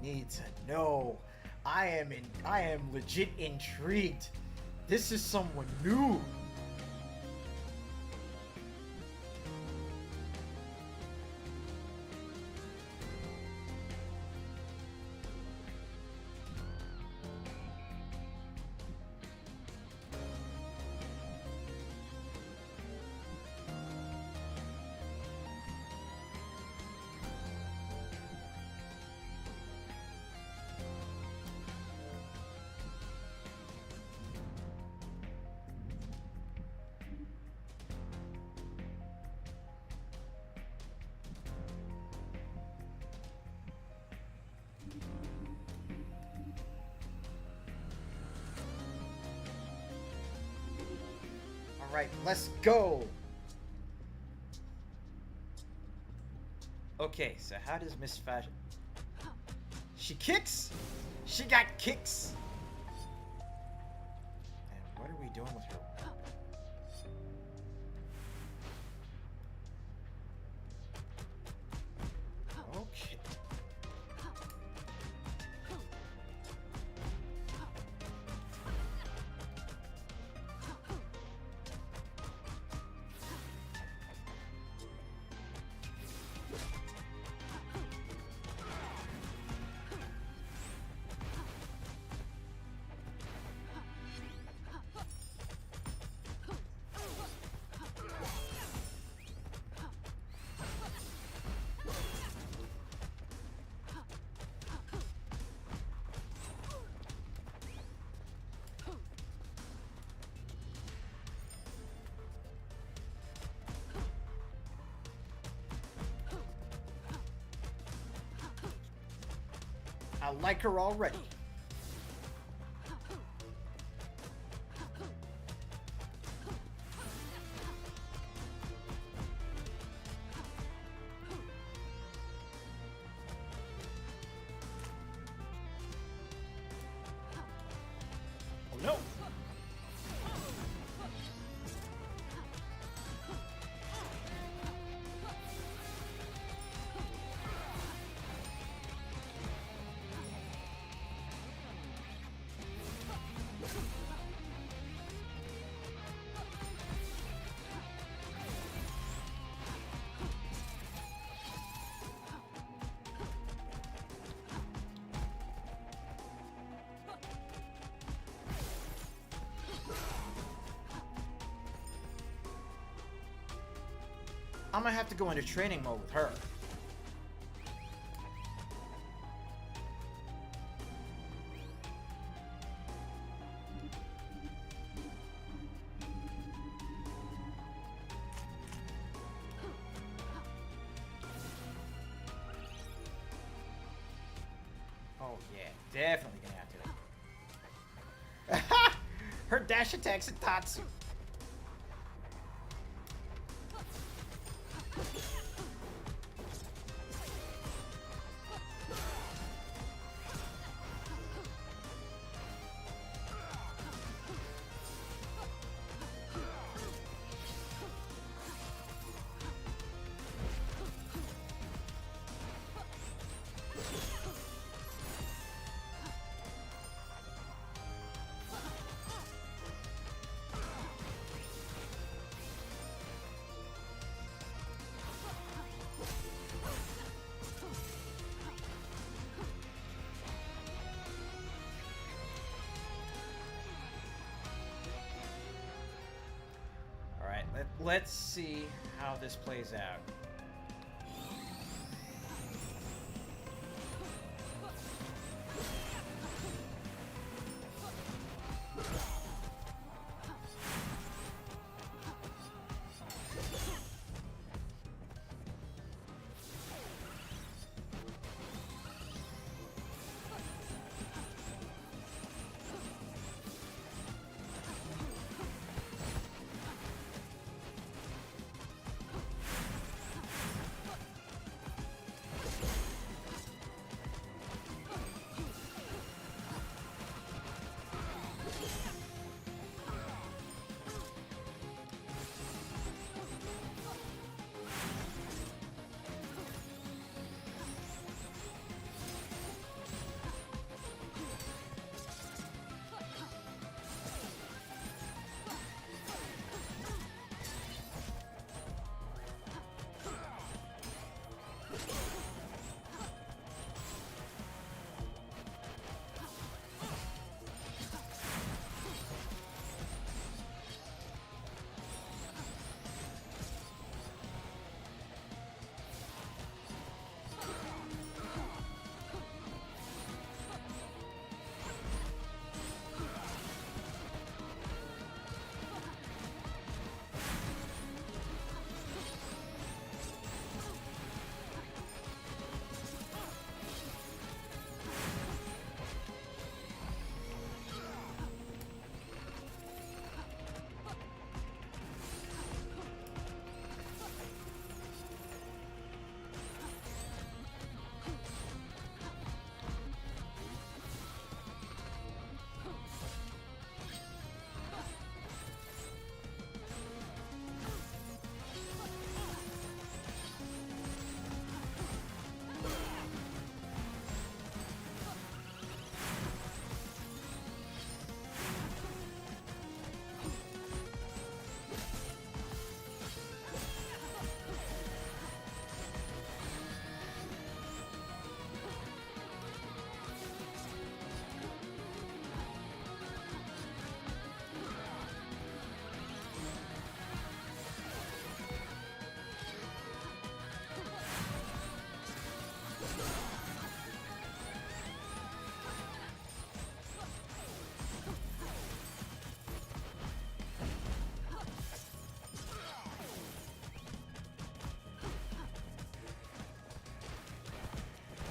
Need to know. I am legit intrigued. This is someone new. Alright, let's go! Okay, so how does Miss Fashion... She kicks? She got kicks! And what are we doing with her? Okay. I like her already. Oh no! I'm gonna have to go into training mode with her. Oh yeah, definitely gonna have to. Her dash attacks at Tatsu. Let's see how this plays out.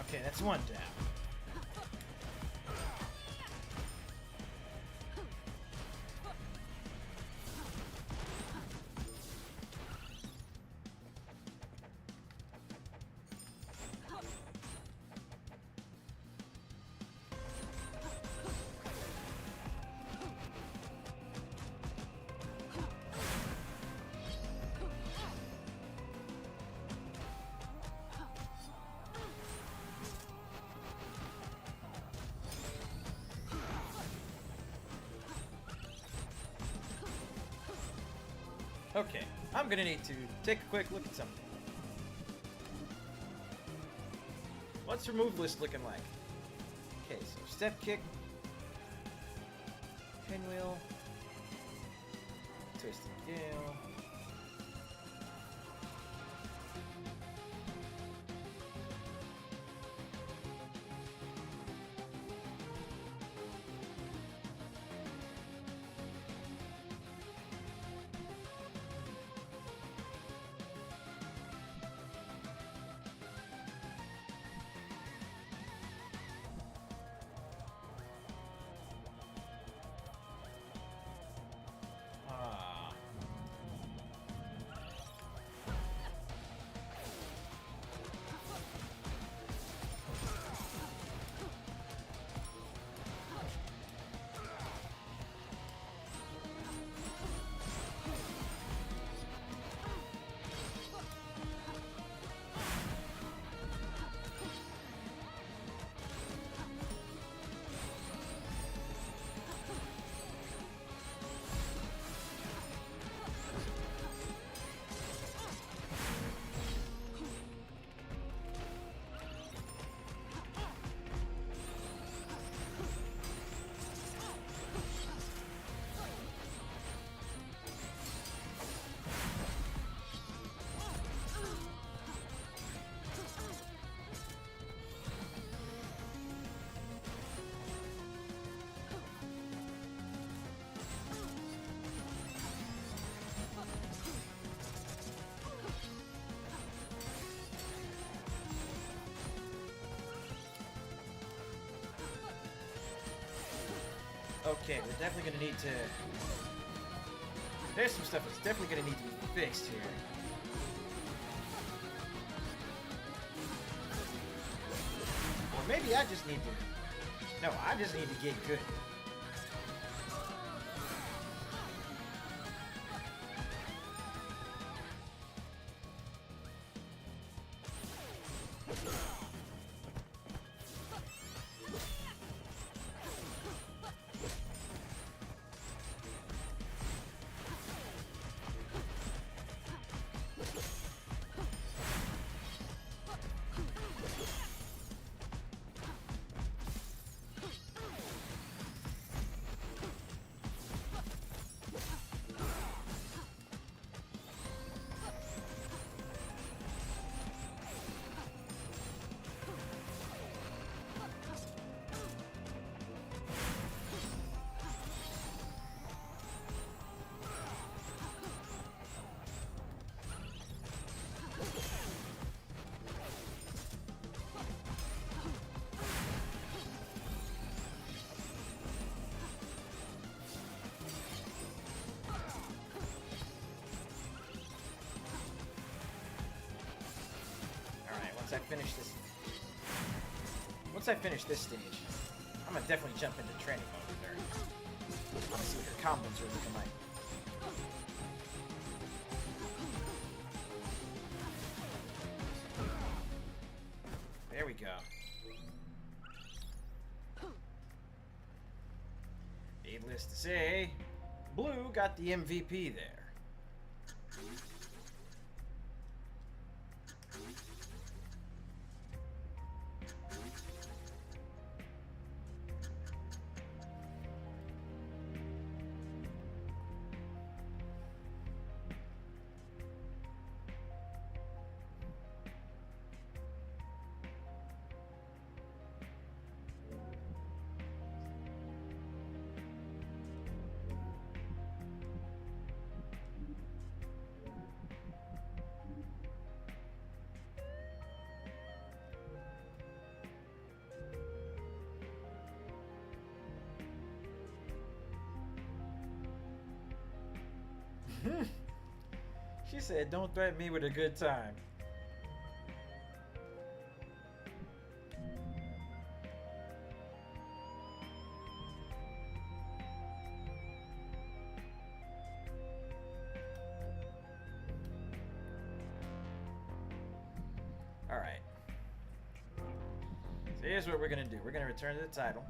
Okay, that's one down. Okay, I'm gonna need to take a quick look at something. What's her move list looking like? Okay, so step kick, pinwheel, twisted gale. Okay, we're definitely gonna need to... There's some stuff that's definitely gonna need to be fixed here. Or maybe I just need to... No, I just need to get good. Once I finish this stage, I'm gonna definitely jump into training mode with her. I wanna see what her combos are looking like. There we go. Needless to say, Blue got the MVP there. She said, "Don't threaten me with a good time." All right. So here's what we're gonna do. We're gonna return to the title,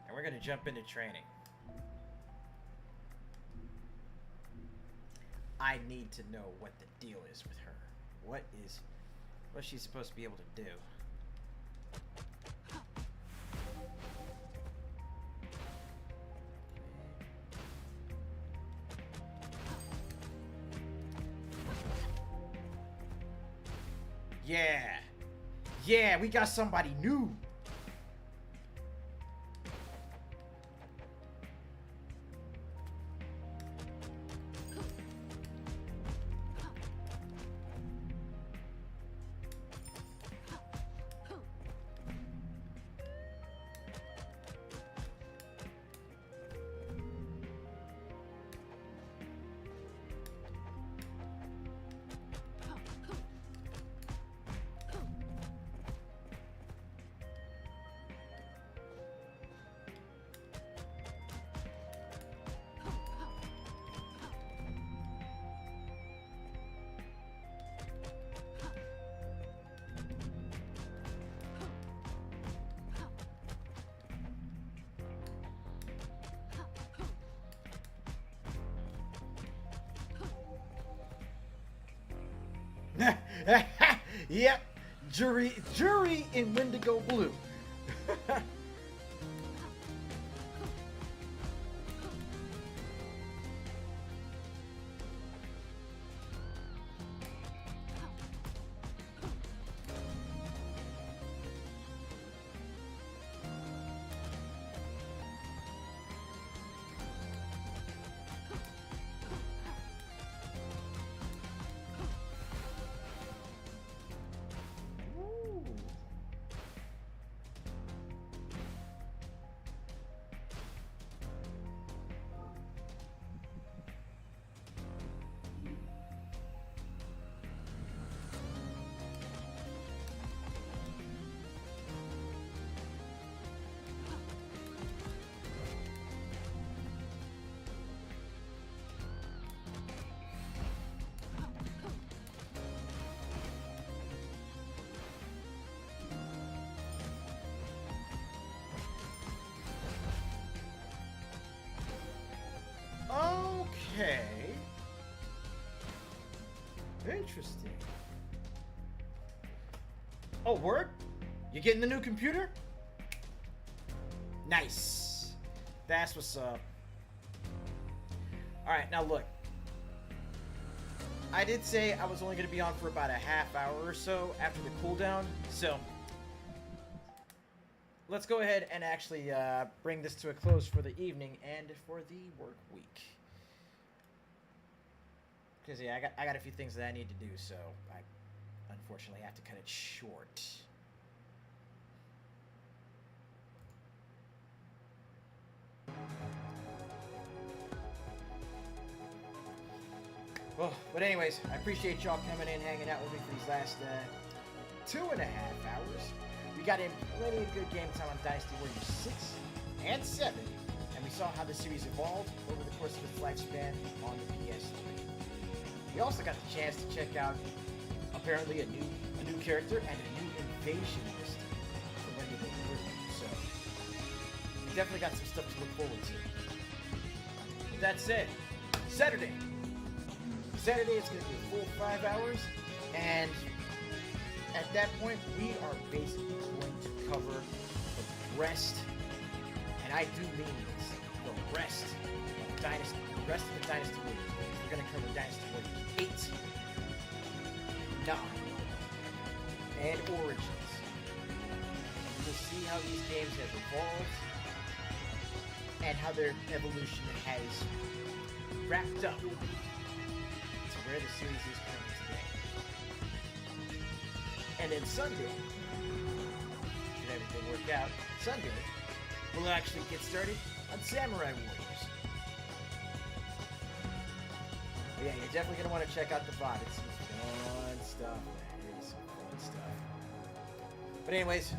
and we're gonna jump into training. I need to know what the deal is with her. What's she supposed to be able to do? Yeah. Yeah, we got somebody new. Yep, jury in Wendigo Blue. Okay. Interesting. Oh, word? You getting the new computer? Nice. That's what's up. Alright, now look. I did say I was only going to be on for about a half hour or so after the cooldown, so let's go ahead and actually bring this to a close for the evening and for the work week. Because, yeah, I got a few things that I need to do, so I unfortunately have to cut it short. Well, but anyways, I appreciate y'all coming in, hanging out with me for these last 2.5 hours. We got in plenty of good game time on Dynasty Warriors 6 and 7, and we saw how the series evolved over the course of its lifespan on the PS3. We also got the chance to check out apparently a new character and a new invasion list for Wendigo Blue. So we definitely got some stuff to look forward to. With that said, Saturday it's going to be a full 5 hours, and at that point we are basically going to cover the rest, and I do mean this, the rest of Dynasty, the rest of the Dynasty Warriors games. We're going to cover Dynasty Warriors 8, 9, and Origins. And we'll see how these games have evolved and how their evolution has wrapped up to where the series is currently today. And then Sunday, should everything work out, Sunday, we'll actually get started on Samurai Warriors. But yeah, you're definitely going to want to check out the VOD. It's some fun stuff, man. It is some fun stuff. But anyways,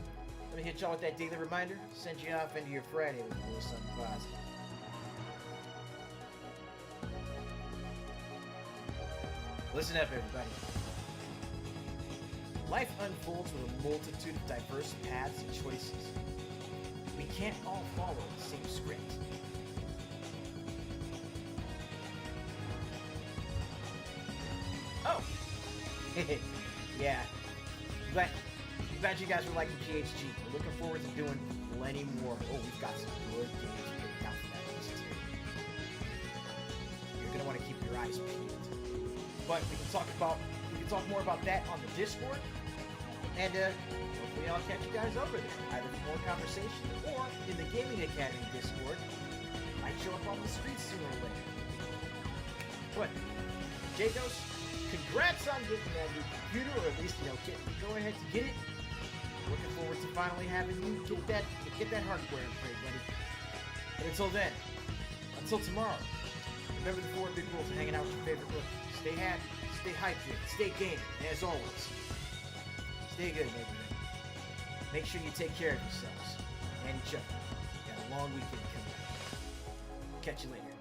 let me hit y'all with that daily reminder. Send you off into your Friday with a little something positive. Listen up, everybody. Life unfolds with a multitude of diverse paths and choices. We can't all follow the same script. Yeah. Glad you guys were liking GHG. We're looking forward to doing plenty more. Oh, we've got some good games picked out for that list too. You're gonna want to keep your eyes peeled. But we can talk more about that on the Discord, and hopefully I'll catch you guys over there, either for more conversation or in the Gaming Academy Discord. Might show up on the streets sooner or later. But Jagos, congrats on getting that new computer, or at least go ahead to get it. Looking forward to finally having you get that hardware upgrade, buddy. But until then, until tomorrow, remember the 4 big rules of hanging out with your favorite rookie. Stay happy, stay hydrated, stay gaming, and as always, stay good, everybody. Make sure you take care of yourselves and each other. Got a long weekend coming up. Catch you later.